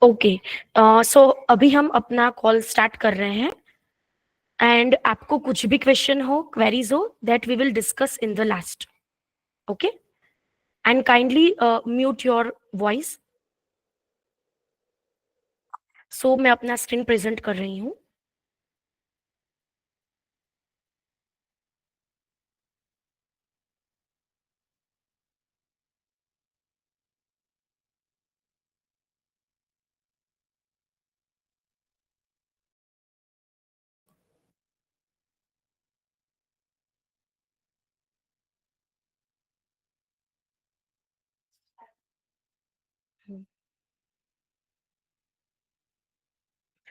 Okay, सो अभी हम अपना कॉल स्टार्ट कर रहे हैं एंड आपको कुछ भी क्वेश्चन हो, क्वेरीज हो, that we will discuss in the last. Okay, and kindly mute your voice. So मैं अपना स्क्रीन प्रेजेंट कर रही हूँ.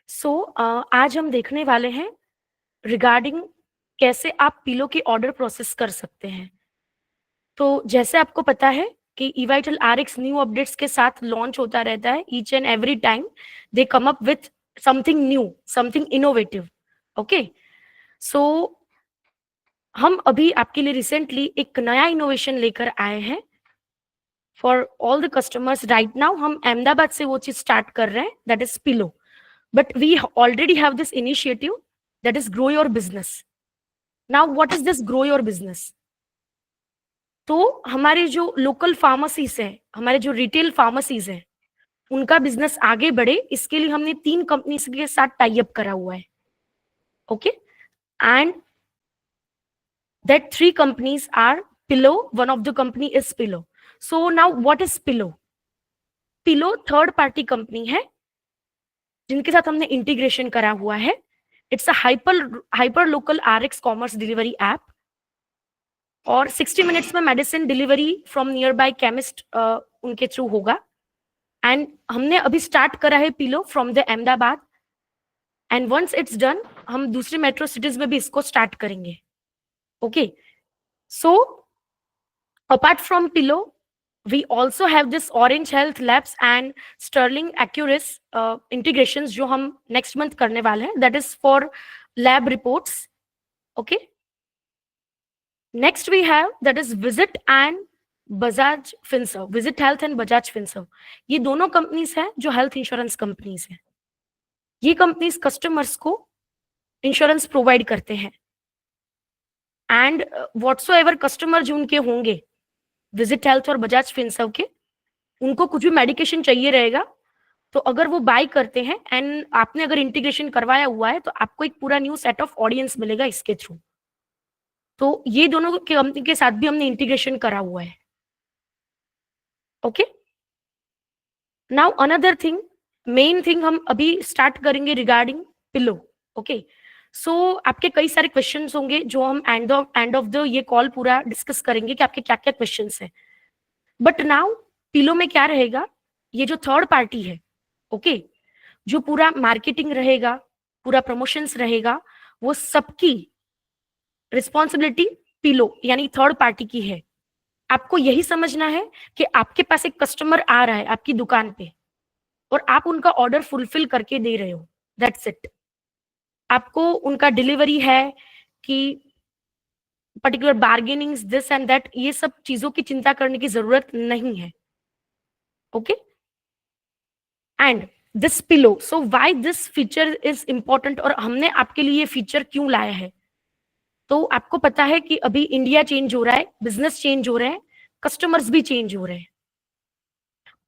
सो आज हम देखने वाले हैं रिगार्डिंग कैसे आप पिलो की ऑर्डर प्रोसेस कर सकते हैं. तो जैसे आपको पता है कि eVital RX न्यू अपडेट्स के साथ लॉन्च होता रहता है. Each and every time they come up with something new, something innovative. Okay, so हम अभी आपके लिए रिसेंटली एक नया इनोवेशन लेकर आए हैं for all the customers. Right now हम अहमदाबाद से वो चीज स्टार्ट कर रहे हैं, that is Pillow. But we already have this initiative, that is grow your business. Now what is this grow your business? तो हमारे जो लोकल फार्मेसीज हैं, हमारे जो रिटेल फार्मेसीज हैं, उनका बिजनेस आगे बढ़े, इसके लिए हमने 3 कंपनीज के साथ टाई अप करा हुआ है. Okay, and that 3 companies are Pillow. One of the company is Pillow. So now what is Pillow? Pillow third party company है जिनके साथ हमने इंटीग्रेशन करा हुआ है. It's a hyper local RX commerce delivery app और 60 मिनट्स में medicine delivery from nearby chemist उनके थ्रू होगा. एंड हमने अभी स्टार्ट करा है Pillow from the Ahmedabad, and once it's done हम दूसरी मेट्रो सिटीज में भी इसको स्टार्ट करेंगे. Okay, so apart from Pillow, we also have this Orange Health Labs and Sterling Accurus integrations जो हम next month करने वाले हैं. That is for lab reports. Okay. Next we have that is Visit and Bajaj Finserv. Visit Health and Bajaj Finserv. ये दोनों companies हैं जो health insurance companies हैं. ये कंपनीज कस्टमर्स को इंश्योरेंस प्रोवाइड करते हैं एंड व्हाट्सोएवर कस्टमर जो उनके होंगे विजिट हेल्थ और बजाज फिनसर्व के, उनको कुछ भी मेडिकेशन चाहिए रहेगा तो अगर वो बाय करते हैं एंड आपने अगर इंटीग्रेशन करवाया हुआ है तो आपको एक पूरा न्यू सेट ऑफ ऑडियंस मिलेगा इसके थ्रू. तो ये दोनों कंपनी के साथ भी हमने इंटीग्रेशन करा हुआ है. Okay, now another thing, main thing हम अभी स्टार्ट करेंगे रिगार्डिंग पिलो. ओके, सो आपके कई सारे क्वेश्चंस होंगे जो हम एंड ऑफ द ये कॉल पूरा डिस्कस करेंगे कि आपके क्या क्या क्वेश्चंस हैं. बट नाउ पिलो में क्या रहेगा, ये जो थर्ड पार्टी है, ओके, जो पूरा मार्केटिंग रहेगा, पूरा प्रमोशंस रहेगा, वो सबकी रिस्पॉन्सिबिलिटी पिलो यानी थर्ड पार्टी की है. आपको यही समझना है कि आपके पास एक कस्टमर आ रहा है आपकी दुकान पे और आप उनका ऑर्डर फुलफिल करके दे रहे हो, दैट्स इट. आपको उनका डिलीवरी है कि particular bargaining this and that, ये सब चीजों की चिंता करने की जरूरत नहीं है. Okay, and this pillow, so why this feature is important और हमने आपके लिए ये फीचर क्यों लाया है. तो आपको पता है कि अभी इंडिया चेंज हो रहा है, बिजनेस चेंज हो रहे हैं, कस्टमर्स भी चेंज हो रहे हैं.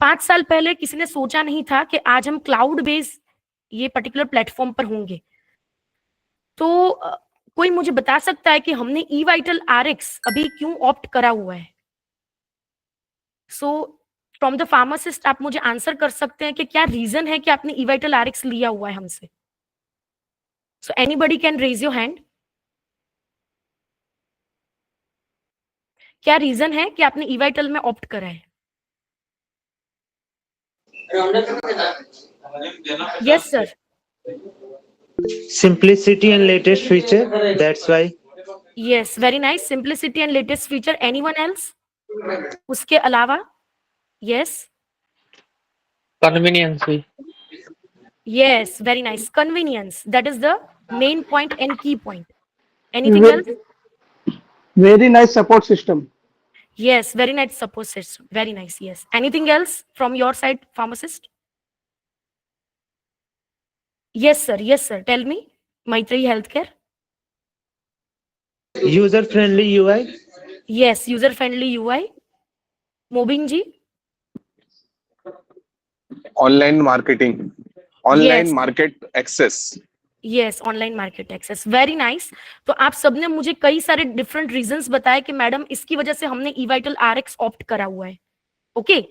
5 साल पहले किसी ने सोचा नहीं था कि आज हम क्लाउड बेस्ड ये पर्टिकुलर प्लेटफॉर्म पर होंगे. तो कोई मुझे बता सकता है कि हमने eVital RX अभी क्यों ऑप्ट करा हुआ है? सो फ्रॉम द फार्मासिस्ट आप मुझे आंसर कर सकते हैं कि क्या रीजन है कि आपने eVital RX लिया हुआ है हमसे? So anybody can raise your hand. क्या रीजन है कि आपने eVital में ऑप्ट करा है? Yes sir. Simplicity and latest feature, that's why. Yes, very nice. Simplicity and latest feature. Anyone else? उसके अलावा? Yes. Convenience भी. Yes, very nice. Convenience. That is the main point and key point. Anything else? Very nice support system. Yes, very nice support system. Very nice. Yes. Anything else from your side, pharmacist? Yes sir, tell me. Maitri Healthcare. User friendly UI. Yes, user friendly UI. Mobin ji. Online marketing, online Yes, market access. Yes, online market access, very nice. तो आप सबने मुझे कई सारे different reasons बताए कि madam इसकी वजह से हमने ईवाइटल आरएक्स ऑप्ट करा हुआ है। ओके,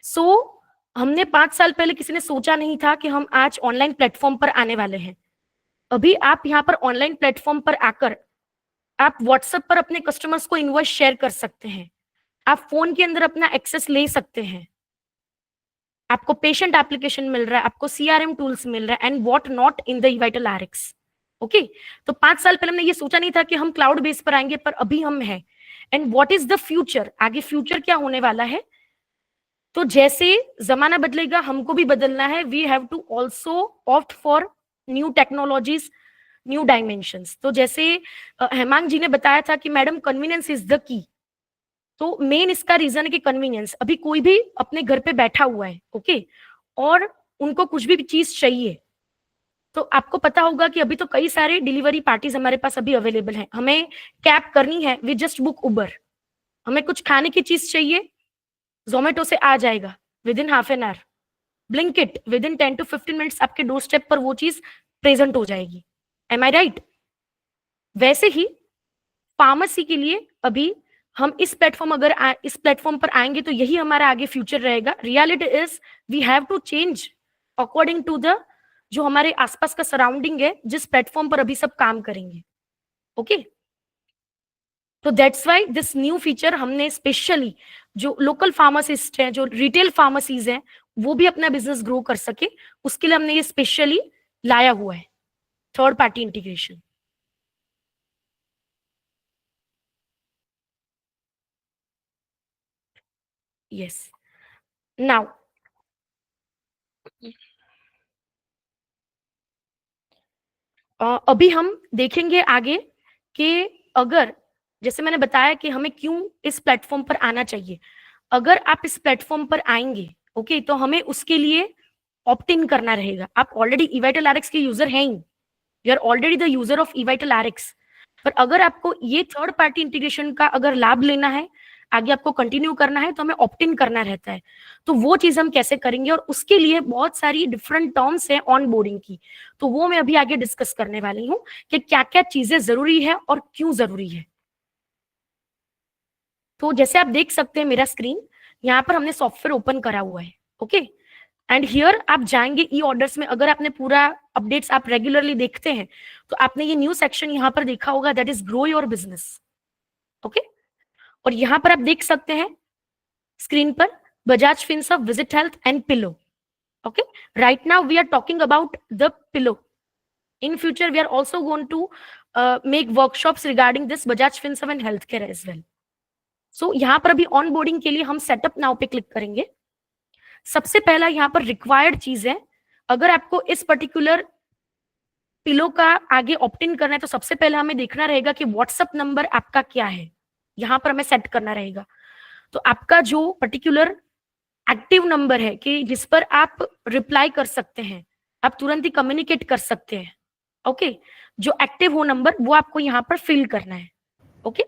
सो हमने 5 साल पहले किसी ने सोचा नहीं था कि हम आज ऑनलाइन प्लेटफॉर्म पर आने वाले हैं। अभी आप यहाँ पर ऑनलाइन प्लेटफॉर्म पर आकर आप व्हाट्सएप पर अपने कस्टमर्स को इनवॉइस शेयर कर सकते हैं, आप फोन के अंदर अपना एक्सेस ले सकते हैं, आपको पेशेंट एप्लीकेशन मिल रहा है, आपको सीआरएम टूल्स मिल रहा है and what not in the eVital Rx. Okay, तो 5 साल पहले हमने ये सोचा नहीं था कि हम क्लाउड बेस पर आएंगे, पर अभी हम हैं। And what is the future, आगे फ्यूचर क्या होने वाला है? तो जैसे जमाना बदलेगा हमको भी बदलना है। We have to also opt for new technologies, new dimensions. तो जैसे हेमांग जी ने बताया था कि madam convenience is the key, तो मेन इसका रीजन है कि कन्वीनियंस। अभी कोई भी अपने घर पे बैठा हुआ है, ओके, और उनको कुछ भी चीज चाहिए, तो आपको पता होगा कि अभी तो कई सारे डिलीवरी पार्टीज हमारे पास अभी अवेलेबल हैं। हमें कैब करनी है, वी जस्ट बुक उबर। हमें कुछ खाने की चीज चाहिए, जोमेटो से आ जाएगा with in half an hour. Blinkit with in 10 to 15 minutes आपके डोर स्टेप पर वो चीज प्रेजेंट हो जाएगी। एम आई राइट? वैसे ही फार्मेसी के लिए अभी हम इस प्लेटफॉर्म पर आएंगे तो यही हमारा आगे फ्यूचर रहेगा। Reality is we have to change according to the जो हमारे आसपास का सराउंडिंग है, जिस प्लेटफॉर्म पर अभी सब काम करेंगे। ओके, तो that's why this new feature हमने स्पेशली जो लोकल फार्मासिस्ट हैं, जो रिटेल फार्मेसीज हैं, वो भी अपना बिजनेस ग्रो कर सके, उसके लिए हमने ये स्पेशली लाया हुआ है, third party integration. Yes, now अभी हम देखेंगे आगे कि अगर जैसे मैंने बताया कि हमें क्यों इस प्लेटफॉर्म पर आना चाहिए। अगर आप इस प्लेटफॉर्म पर आएंगे, ओके, तो हमें उसके लिए ऑप्ट इन करना रहेगा। आप ऑलरेडी ईवाइटल आरएक्स के यूजर हैं ही, you are already the user of eVital Rx. पर अगर आपको ये थर्ड पार्टी इंटीग्रेशन का अगर लाभ लेना है, आगे आपको कंटिन्यू करना है, तो हमें ऑप्ट इन करना रहता है। तो वो चीज हम कैसे करेंगे, और उसके लिए बहुत सारी डिफरेंट टर्म्स हैं ऑन बोर्डिंग की, तो वो मैं अभी आगे डिस्कस करने वाली हूँ कि क्या क्या चीजें जरूरी है और क्यों जरूरी है। तो जैसे आप देख सकते हैं मेरा स्क्रीन, यहाँ पर हमने सॉफ्टवेयर ओपन करा हुआ है। ओके, एंड हियर आप जाएंगे ई ऑर्डर्स में। अगर आपने पूरा अपडेट्स आप रेगुलरली देखते हैं तो आपने ये न्यू सेक्शन यहाँ पर देखा होगा, that is grow your business. Okay, और यहाँ पर आप देख सकते हैं स्क्रीन पर Bajaj Finserv, visit health and pillow. Okay, right now we are talking about the pillow. In future we are also going to make workshops regarding this Bajaj Finserv and health care as well. So यहाँ पर अभी on boarding के लिए हम setup now पे click करेंगे। सबसे पहला यहाँ पर रिक्वायर्ड चीज है, अगर आपको इस पर्टिकुलर पिलो का आगे ऑप्ट इन करना है तो सबसे पहले हमें देखना रहेगा कि व्हाट्सएप नंबर आपका क्या है, यहाँ पर हमें सेट करना रहेगा। तो आपका जो पर्टिकुलर एक्टिव नंबर है कि जिस पर आप रिप्लाई कर सकते हैं, आप तुरंत ही कम्युनिकेट कर सकते हैं, ओके, जो एक्टिव हो नंबर वो आपको यहाँ पर फिल करना है। Okay,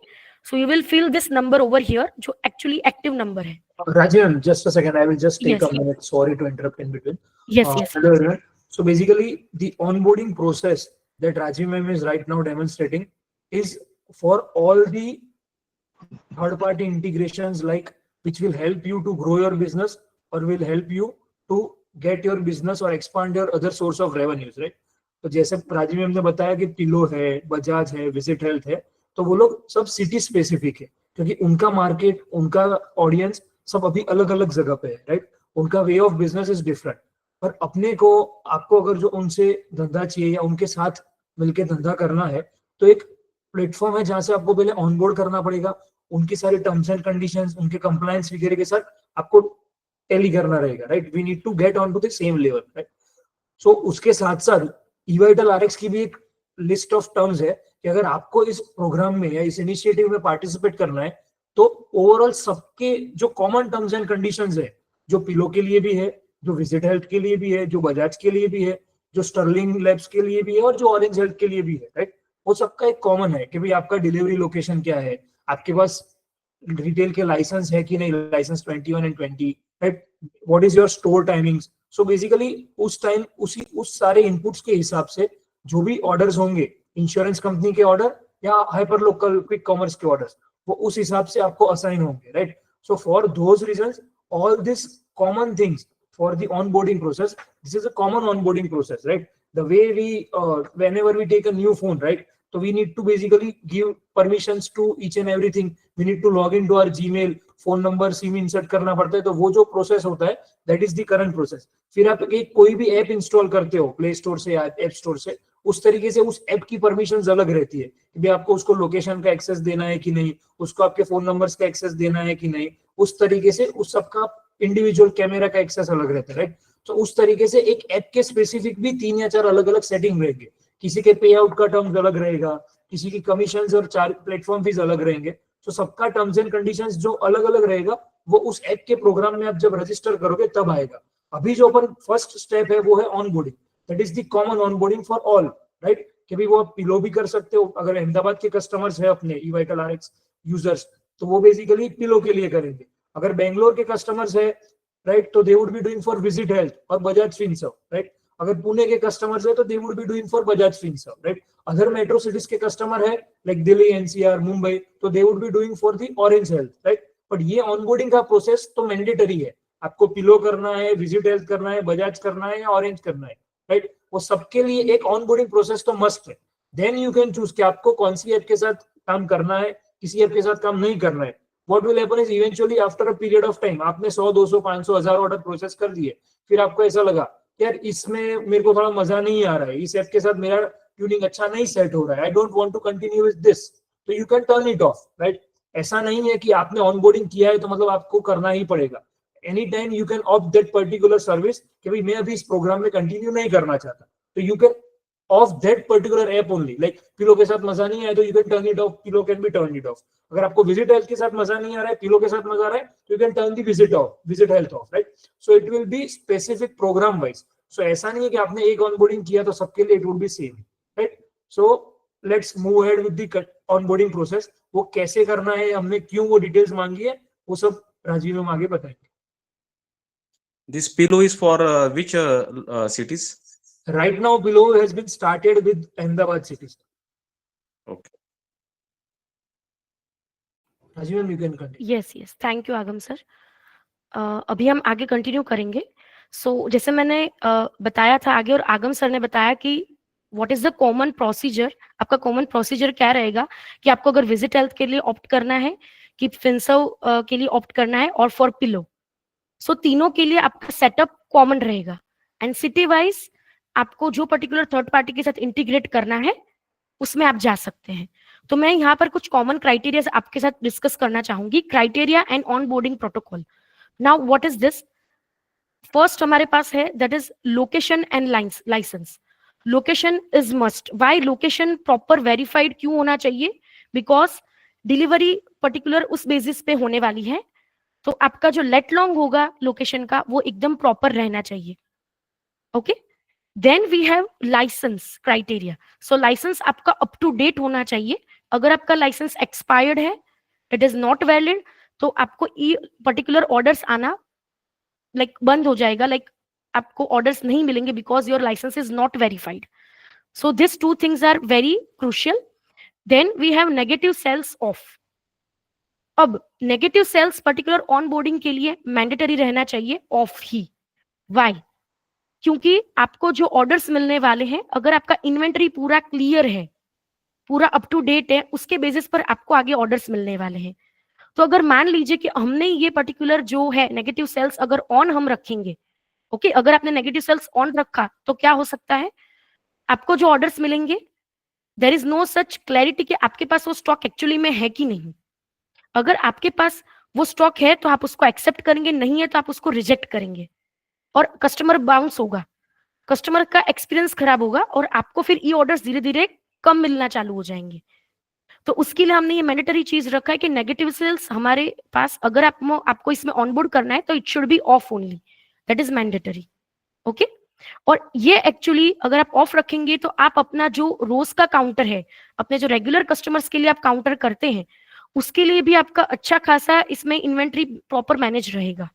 so you will fill this number over here जो actually active number है। Rajiv, just a second. I will just take Yes. a minute. Sorry to interrupt in between. Yes, yes. Hello, everyone. So basically, the onboarding process that Rajiv ma'am is right now demonstrating is for all the third-party integrations, like which will help you to grow your business or will help you to get your business or expand your other source of revenues, right? तो जैसे Rajiv ma'am ने बताया कि pillow है, बजाज है, visit health है, तो वो लोग सब सिटी स्पेसिफिक है क्योंकि उनका मार्केट, उनका ऑडियंस सब अभी अलग अलग जगह पे है, राइट? उनका way of business is different. पर अपने को, आपको अगर जो उनसे धंधा चाहिए या उनके साथ मिलके धंधा करना है, तो एक प्लेटफॉर्म है जहां से आपको पहले ऑनबोर्ड करना पड़ेगा, उनकी सारी टर्म्स एंड कंडीशंस, उनके कंप्लायंस वगैरह के साथ आपको टेली करना रहेगा, right? We need to get on to the same level, right? So उसके साथ साथ ईवाइटल आरएक्स की भी एक लिस्ट ऑफ टर्म्स है कि अगर आपको इस प्रोग्राम में या इस इनिशिएटिव में पार्टिसिपेट करना है तो ओवरऑल सबके जो कॉमन टर्म्स एंड कंडीशंस है, जो पिलो के लिए भी है, जो विजिट हेल्थ के लिए भी है, जो बजाज के लिए भी है, जो स्टर्लिंग लैब्स के लिए भी है और जो ऑरेंज हेल्थ के लिए भी है, राइट? वो सबका एक कॉमन है कि भाई आपका डिलीवरी लोकेशन क्या है, आपके पास रिटेल के लाइसेंस है कि नहीं, licence 21 and 20, right? What is your store timings? So basically उस टाइम उस सारे इनपुट्स के हिसाब से जो भी ऑर्डर्स होंगे, इंश्योरेंस कंपनी के ऑर्डर या हाइपर लोकल क्विक कॉमर्स के ऑर्डर्स, वो उस हिसाब से आपको असाइन होंगे, right? So for those reasons all this common things for the onboarding process, this is a common onboarding process, right? The way we whenever we take a new phone, right, so we need to basically give permissions to each and everything. We need to log into our Gmail, phone number SIM insert करना पड़ता है, तो वो जो process होता है that is the current process. फिर आप एक कोई भी ऐप इंस्टॉल करते हो प्ले स्टोर से या ऐप स्टोर से, उस तरीके से उस ऐप की परमिशंस अलग रहती है कि भाई आपको उसको लोकेशन का एक्सेस देना है कि नहीं, उसको आपके फोन नंबर्स का एक्सेस देना है कि नहीं, उस तरीके से उस सबका इंडिविजुअल कैमरा का एक्सेस अलग रहता है, राइट? तो उस तरीके से एक ऐप के स्पेसिफिक भी 3 या 4 अलग अलग सेटिंग रहेंगे. किसी के पे आउट का टर्म्स अलग रहेगा, किसी की कमीशंस और प्लेटफॉर्म फीस अलग रहेंगे. तो सबका टर्म्स एंड कंडीशंस जो अलग अलग रहेगा वो उस ऐप के प्रोग्राम में आप जब रजिस्टर करोगे तब आएगा. अभी जो अपन फर्स्ट स्टेप है वो है onboarding. That is the common onboarding for all, right? कि भाई वो आप पिलो भी कर सकते हो. अगर अहमदाबाद के कस्टमर्स है अपने eVital RX यूजर्स, तो वो बेसिकली पिलो के लिए करेंगे. अगर बेंगलोर के कस्टमर्स है, राइट, तो they would be doing for visit health और बजाज फिनसर्व, राइट? अगर पुणे के कस्टमर्स है तो they would be doing for Bajaj Finserv, right? Other metro cities के कस्टमर है लाइक दिल्ली, एनसीआर, मुंबई, तो they would be doing for the Orange health, right? But ये onboarding का प्रोसेस तो मैंडेटरी है. आपको पिलो करना है, विजिट हेल्थ करना है, बजाज करना है या ऑरेंज करना है, राइट? वो सबके लिए एक ऑनबोर्डिंग प्रोसेस तो मस्ट है. देन यू कैन चूज कि आपको कौन सी ऐप के साथ काम करना है, किसी ऐप के साथ काम नहीं करना है. What will happen is eventually after a period of time, आपने 100, 200, 500, 1000 ऑर्डर प्रोसेस कर दिए, फिर आपको ऐसा लगा यार इसमें मेरे को थोड़ा मजा नहीं आ रहा है, इस ऐप के साथ मेरा ट्यूनिंग अच्छा नहीं सेट हो रहा है, I don't want to continue with this, तो you can turn it off, right? ऐसा नहीं है कि आपने ऑनबोर्डिंग किया है तो मतलब आपको करना ही पड़ेगा. Any time you can opt that particular service कि भाई मैं अभी इस प्रोग्राम में कंटिन्यू नहीं करना चाहता, तो you can of that particular app only. Like pillow के साथ मजा नहीं आया तो you can turn it of, pillow can be turn it of. अगर आपको विजिट हेल्थ के साथ मजा नहीं आ रहा है, पिलो के साथ मजा आ रहा है, तो you can turn the visit health off, right? So it will be specific program wise. So ऐसा नहीं है कि आपने एक ऑनबोर्डिंग किया तो सबके लिए it would be same, right? So let's move ahead with the onboarding process. वो कैसे करना है, हमने क्यों वो डिटेल्स मांगी है, वो सब राजीव हम आगे बताएंगे. This pillow is for which cities? Right now Pillow has been started with Ahmedabad city. Okay. Rajiv, you can continue. Yes, thank you आगम सर. अभी हम आगे कंटिन्यू करेंगे. सो जैसे मैंने बताया था आगे और आगम सर ने बताया कि what is the common procedure. आपका कॉमन प्रोसीजर क्या रहेगा कि आपको अगर विजिट हेल्थ के लिए ऑप्ट करना है, कि फिनसर्व के लिए ऑप्ट करना है और फॉर पिलो, सो तीनों के लिए आपका सेटअप कॉमन रहेगा. एंड सिटी वाइज आपको जो पर्टिकुलर थर्ड पार्टी के साथ इंटीग्रेट करना है उसमें आप जा सकते हैं. तो मैं यहाँ पर कुछ कॉमन क्राइटेरिया आपके साथ डिस्कस करना चाहूंगी. Criteria and onboarding protocol. Now what is this? First हमारे पास है that is location and license. Location is must. Why location proper verified क्यों होना चाहिए? बिकॉज डिलीवरी पर्टिकुलर उस बेसिस पे होने वाली है, तो आपका जो लेट लॉन्ग होगा लोकेशन का वो एकदम प्रॉपर रहना चाहिए. Okay. Then we have license criteria. So license आपका अप टू डेट होना चाहिए. अगर आपका लाइसेंस एक्सपायर्ड है, इट इज नॉट वैलिड, तो आपको पर्टिकुलर ऑर्डर्स आना बंद हो जाएगा. आपको ऑर्डर्स नहीं मिलेंगे because your license is not verified. So this 2 things are very crucial. Then we have negative sales off. अब negative sales particular onboarding के लिए मैंडेटरी रहना चाहिए ऑफ ही. वाई? क्योंकि आपको जो ऑर्डर्स मिलने वाले हैं, अगर आपका इन्वेंटरी पूरा क्लियर है, पूरा अप टू डेट है, उसके बेसिस पर आपको आगे ऑर्डर्स मिलने वाले हैं. तो अगर मान लीजिए कि हमने ये पर्टिकुलर जो है नेगेटिव सेल्स अगर ऑन हम रखेंगे, ओके, अगर आपने नेगेटिव सेल्स ऑन रखा तो क्या हो सकता है, आपको जो ऑर्डर्स मिलेंगे there is no such clarity कि आपके पास वो स्टॉक एक्चुअली में है कि नहीं. अगर आपके पास वो स्टॉक है तो आप उसको एक्सेप्ट करेंगे, नहीं है तो आप उसको रिजेक्ट करेंगे और कस्टमर बाउंस होगा, कस्टमर का एक्सपीरियंस खराब होगा और आपको फिर ई ऑर्डर्स धीरे धीरे कम मिलना चालू हो जाएंगे. तो उसके लिए हमने ये मैंडेटरी चीज रखा है कि नेगेटिव सेल्स हमारे पास अगर आपको इसमें ऑनबोर्ड करना है तो it should be of only. That is mandatory. Okay. और ये एक्चुअली अगर आप ऑफ रखेंगे तो आप अपना जो रोज का काउंटर है, अपने जो रेगुलर कस्टमर्स के लिए आप काउंटर करते हैं, उसके लिए भी आपका अच्छा खासा इसमें इन्वेंट्री प्रॉपर मैनेज रहेगा।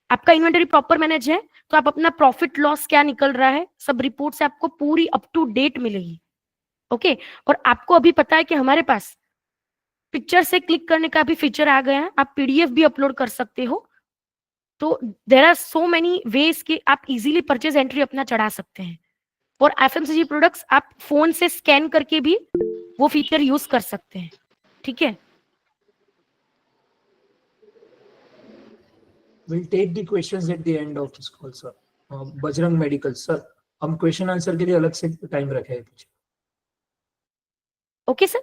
आपका इन्वेंटरी प्रॉपर मैनेज है तो आप अपना प्रॉफिट लॉस क्या निकल रहा है सब रिपोर्ट से आपको पूरी अप टू डेट मिलेगी। ओके, और आपको अभी पता है कि हमारे पास पिक्चर से क्लिक करने का भी फीचर आ गया है, आप पीडीएफ भी अपलोड कर सकते हो। तो there are so many ways कि आप इजीली परचेज एंट्री अपना चढ़ा सकते हैं। और एफएमसीजी प्रोडक्ट्स आप फोन से स्कैन करके भी वो फीचर यूज कर सकते हैं। ठीक है, We'll take the questions at the end of this call, sir. Bajrang medical sir, हम क्वेश्चन आंसर के लिए अलग से टाइम रखे हैं कुछ। okay sir.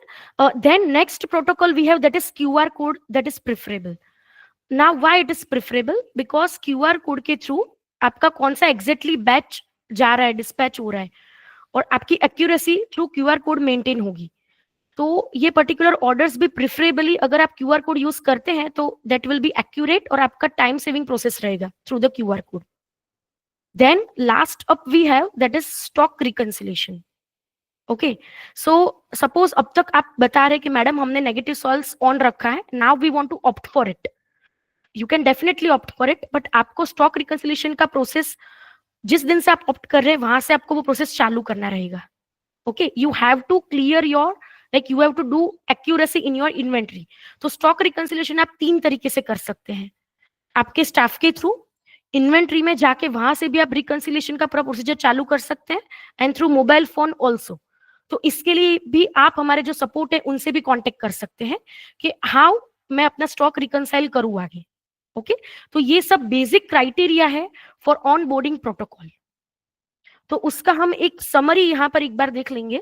Then next protocol we have, that is QR code, that is preferable. Now why it is preferable? Because QR code के through आपका कौन सा एग्जैक्टली बैच जा रहा है, डिस्पैच हो रहा है, और आपकी accuracy through QR code maintain होगी। तो ये पर्टिकुलर ऑर्डर्स भी प्रिफरेबली अगर आप QR कोड यूज करते हैं तो दैट विल बी एक्यूरेट और आपका टाइम सेविंग प्रोसेस रहेगा through the QR code. Then last up we have, that is stock reconciliation. Okay, so suppose अब तक आप बता रहे कि मैडम हमने नेगेटिव सॉल्व्स ऑन रखा है, now we want to opt for it, you can definitely opt for it, but आपको स्टॉक रिकंसिलेशन का प्रोसेस जिस दिन से आप ऑप्ट कर रहे हैं वहां से आपको वो प्रोसेस चालू करना रहेगा। Okay, you have to clear your, like you have to do accuracy in your inventory. तो स्टॉक रिकंसिलेशन आप 3 तरीके से कर सकते हैं, आपके स्टाफ के थ्रू, इन्वेंट्री में जाके वहां से भी आप रिकंसिलेशन का पूरा प्रोसीजर चालू कर सकते हैं, and through mobile phone also. तो इसके लिए भी आप हमारे जो सपोर्ट है उनसे भी कांटेक्ट कर सकते हैं कि हाउ मैं अपना स्टॉक रिकंसाइल करूं आगे। ओके, तो ये सब बेसिक क्राइटेरिया है फॉर ऑन बोर्डिंग प्रोटोकॉल। तो उसका हम एक समरी यहां पर एक बार देख लेंगे।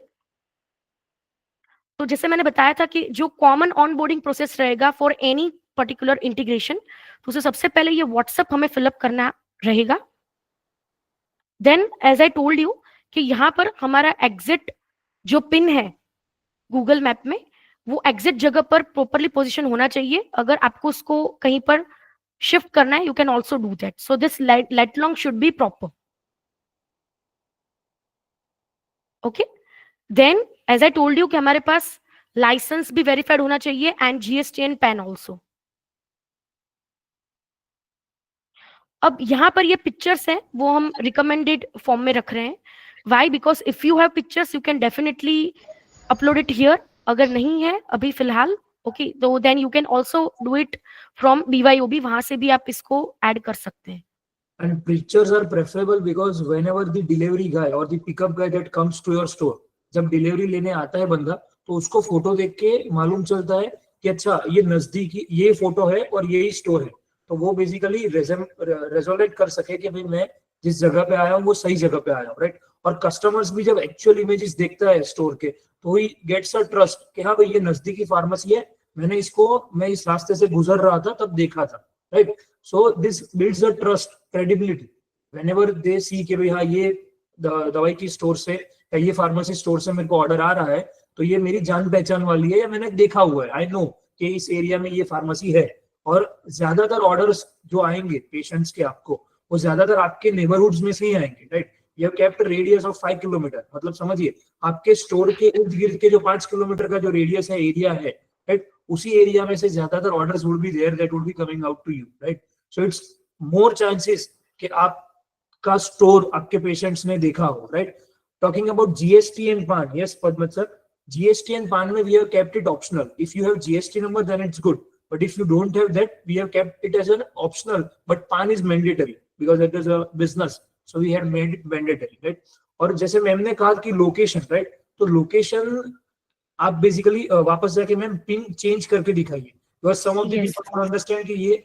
तो जैसे मैंने बताया था कि जो कॉमन ऑन बोर्डिंग प्रोसेस रहेगा फॉर एनी पर्टिकुलर इंटीग्रेशन, तो उसे सबसे पहले ये व्हाट्सएप हमें फिलअप करना रहेगा। Then as I told you कि यहाँ पर हमारा एग्जिट जो पिन है गूगल मैप में, वो एग्जिट जगह पर प्रॉपरली पोजीशन होना चाहिए। अगर आपको उसको कहीं पर शिफ्ट करना है, you can also do that. So this lat long should be proper. Okay, then as I told you कि हमारे पास लाइसेंस भी वेरीफाइड होना चाहिए एंड जीएसटीएन पैन ऑल्सो। अब यहाँ पर ये पिक्चर्स हैं वो हम रिकमेंडेड फॉर्म में रख रहे हैं। Why? Because if you have pictures you can definitely upload it here. अगर नहीं है अभी फिलहाल, ओके, तो then you can also do it from BYOB, वहां से भी आप इसको ऐड कर सकते हैं। And pictures are preferable because whenever the delivery guy or the pickup guy that comes to your store, जब डिलीवरी लेने आता है बंदा, तो उसको फोटो देख के मालूम चलता है कि अच्छा ये नजदीकी ये फोटो है और यही स्टोर है, तो वो बेसिकली रेजोनेट कर सके कि भाई मैं जिस जगह पे आया हूँ वो सही जगह पे आया हूँ, राइट। और कस्टमर्स भी जब एक्चुअल इमेजेस देखता है स्टोर के, तो ही गेट्स अ ट्रस्ट कि हाँ भाई ये नजदीकी फार्मेसी है, मैं इस रास्ते से गुजर रहा था तब देखा था, right. So this builds a trust, credibility. Whenever they see कि भाई हाँ ये दवाई की स्टोर से या ये फार्मेसी स्टोर से मेरे को ऑर्डर आ रहा है, तो ये मेरी जान पहचान वाली है या मैंने देखा हुआ है, आई नो कि इस एरिया में ये फार्मेसी है। और ज्यादातर ऑर्डर्स जो आएंगे पेशेंट्स के आपको, वो ज्यादातर आपके नेबरहुड्स में से ही आएंगे, right. You have kept radius of 5 kilometre, मतलब समझिए आपके स्टोर के इर्द गिर्द के जो 5 किलोमीटर का जो रेडियस है, एरिया है, राइट, उसी एरिया में से ज्यादातर orders would be there that would be coming out to you, right. So it's more chances कि आपका स्टोर आपके पेशेंट्स ने देखा हो, right. Talking about GST and PAN, yes Padmat sir, GST and PAN में we have kept it optional. If you have GST number then it's good, but if you don't have that, we have kept it as an optional, but PAN is mandatory because it is a business, so we had made it mandatory, right? और जैसे ma'am ने कहा कि location, right, तो location आप basically वापस जाके ma'am pin change करके दिखाइए, because some of the people understand कि ये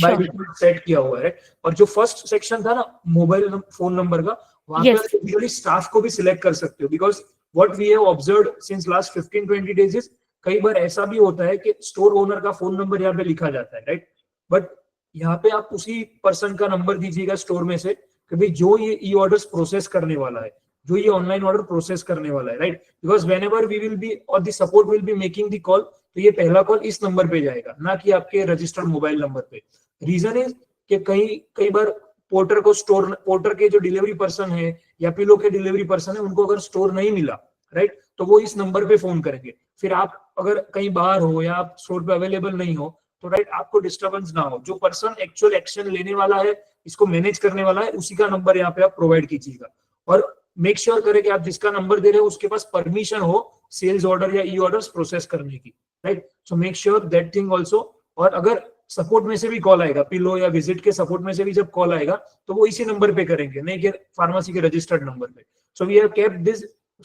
by default सेट किया हुआ है। और जो फर्स्ट सेक्शन था ना मोबाइल फोन नंबर का, वहां पे बेसिकली स्टाफ को भी सिलेक्ट कर सकते हो, because what we have observed since last 15-20 days is कई बार ऐसा भी होता है कि स्टोर ओनर का फोन नंबर यहाँ पे लिखा जाता है, राइट, बट यहाँ पे आप उसी पर्सन का नंबर दीजिएगा स्टोर में से कि भाई जो ये ई ऑर्डर्स प्रोसेस करने वाला है, जो ये ऑनलाइन ऑर्डर प्रोसेस करने वाला है, right. Because whenever we will be और the support will be making the call, तो ये पहला कॉल इस नंबर पे जाएगा, ना कि आपके रजिस्टर्ड मोबाइल नंबर पे। रीजन इज कि कई बार पोर्टर के जो डिलीवरी पर्सन है या पिलो के डिलीवरी पर्सन है, उनको अगर स्टोर नहीं मिला, राइट, तो वो इस नंबर पे फोन करेंगे। फिर आप अगर कहीं बाहर हो या आप स्टोर पे अवेलेबल नहीं हो, तो राइट, आपको डिस्टर्बेंस ना हो, जो पर्सन एक्चुअल एक्शन लेने वाला है, इसको मैनेज करने वाला है, उसी का नंबर यहाँ पे आप प्रोवाइड कीजिएगा। और मेक श्योर करें कि आप जिसका नंबर दे रहे हो उसके पास परमिशन हो सेल्स ऑर्डर या ई ऑर्डर्स प्रोसेस करने की, right. So make sure that thing also. और अगर सपोर्ट में से भी कॉल आएगा, पिलो या विजिट के सपोर्ट में से भी जब कॉल आएगा, तो वो इसी नंबर पे करेंगे, नहीं कि फार्मेसी के रजिस्टर्ड नंबर पे। So we have kept this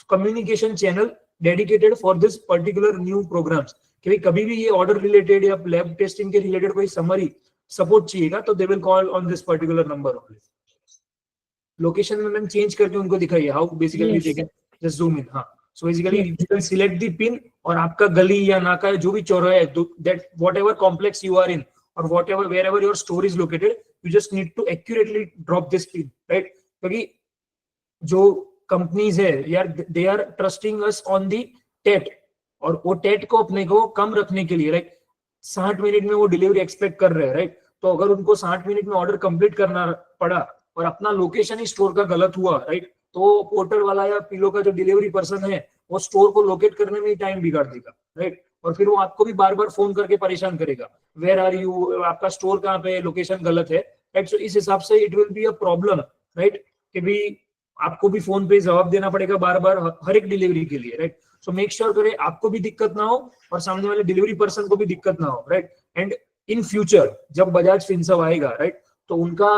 communication channel dedicated for this particular new programs, कि कभी भी ये ऑर्डर रिलेटेड या लैब टेस्टिंग के रिलेटेड कोई समरी सपोर्ट चाहिएगा तो they will call on this particular number only. Location में मैम चेंज करके उनको दिखाइए how basically they can just zoom in. हाँ, so basically you can select the pin, और आपका गली या नाका जो भी चौराहा है, that whatever complex you are in और whatever wherever your store is located, you just need to accurately drop this pin, right. क्योंकि जो कंपनीज है यार, they are trusting us on the टेट, और वो टेट को अपने को कम रखने के लिए, राइट, 60 मिनट में वो डिलीवरी एक्सपेक्ट कर रहे हैं, राइट। तो अगर उनको 60 मिनट में ऑर्डर कंप्लीट करना पड़ा और अपना लोकेशन ही स्टोर का गलत हुआ, राइट, तो पोर्टल वाला या पिलो का जो डिलीवरी पर्सन है वो स्टोर को लोकेट करने में ही टाइम बिगाड़ देगा, राइट। और फिर वो आपको भी बार बार फोन करके परेशान करेगा, वेयर आर यू, आपका स्टोर कहाँ पे, लोकेशन गलत है, राइट। सो इस हिसाब से it will be a problem, right, कि भी आपको भी फोन पे जवाब देना पड़ेगा बार बार हर एक डिलीवरी के लिए, राइट। सो मेक श्योर करें आपको भी दिक्कत ना हो और सामने वाले डिलीवरी पर्सन को भी दिक्कत ना हो, राइट। एंड इन फ्यूचर जब बजाज फिनसर्व आएगा, राइट, तो उनका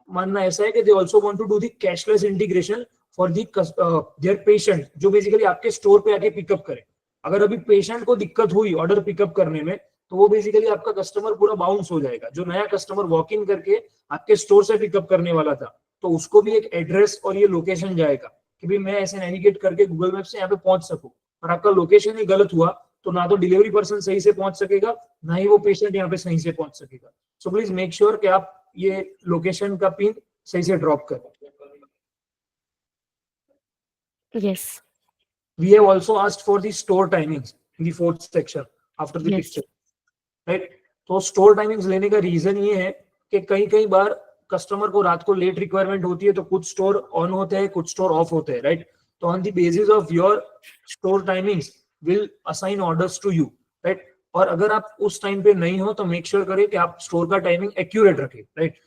मानना ऐसा है कि they also want to do the cashless integration for the their patient, जो बेसिकली आपके स्टोर पे आके पिकअप करे। अगर अभी पेशेंट को दिक्कत हुई ऑर्डर पिकअप करने में, तो वो बेसिकली आपका कस्टमर पूरा बाउंस हो जाएगा। जो नया कस्टमर वॉक इन करके आपके स्टोर से पिकअप करने वाला था, तो उसको भी एक एड्रेस और ये लोकेशन जाएगा कि भाई मैं ऐसे नेविगेट करके गूगल मैप से यहाँ पे पहुंच सकूं। और आपका लोकेशन ही गलत हुआ तो ना तो डिलीवरी पर्सन सही से पहुंच सकेगा, ना ही वो पेशेंट यहाँ पे सही से पहुंच सकेगा। सो प्लीज मेक श्योर कि आप ये लोकेशन का पिन सही से ड्रॉप करें। Yes. We have also asked for the store timings in the fourth section after the Yes. picture, right? तो स्टोर टाइमिंग्स लेने का रीजन ये है कि कई बार कस्टमर को रात को लेट रिक्वायरमेंट होती है, तो कुछ स्टोर ऑन होते हैं, कुछ स्टोर ऑफ होते हैं, राइट। तो on the basis of your store timings will assign orders to you, right. और अगर आप उस टाइम पे नहीं हो तो मेक श्योर करें कि आप स्टोर का टाइमिंग एक्यूरेट रखें, राइट।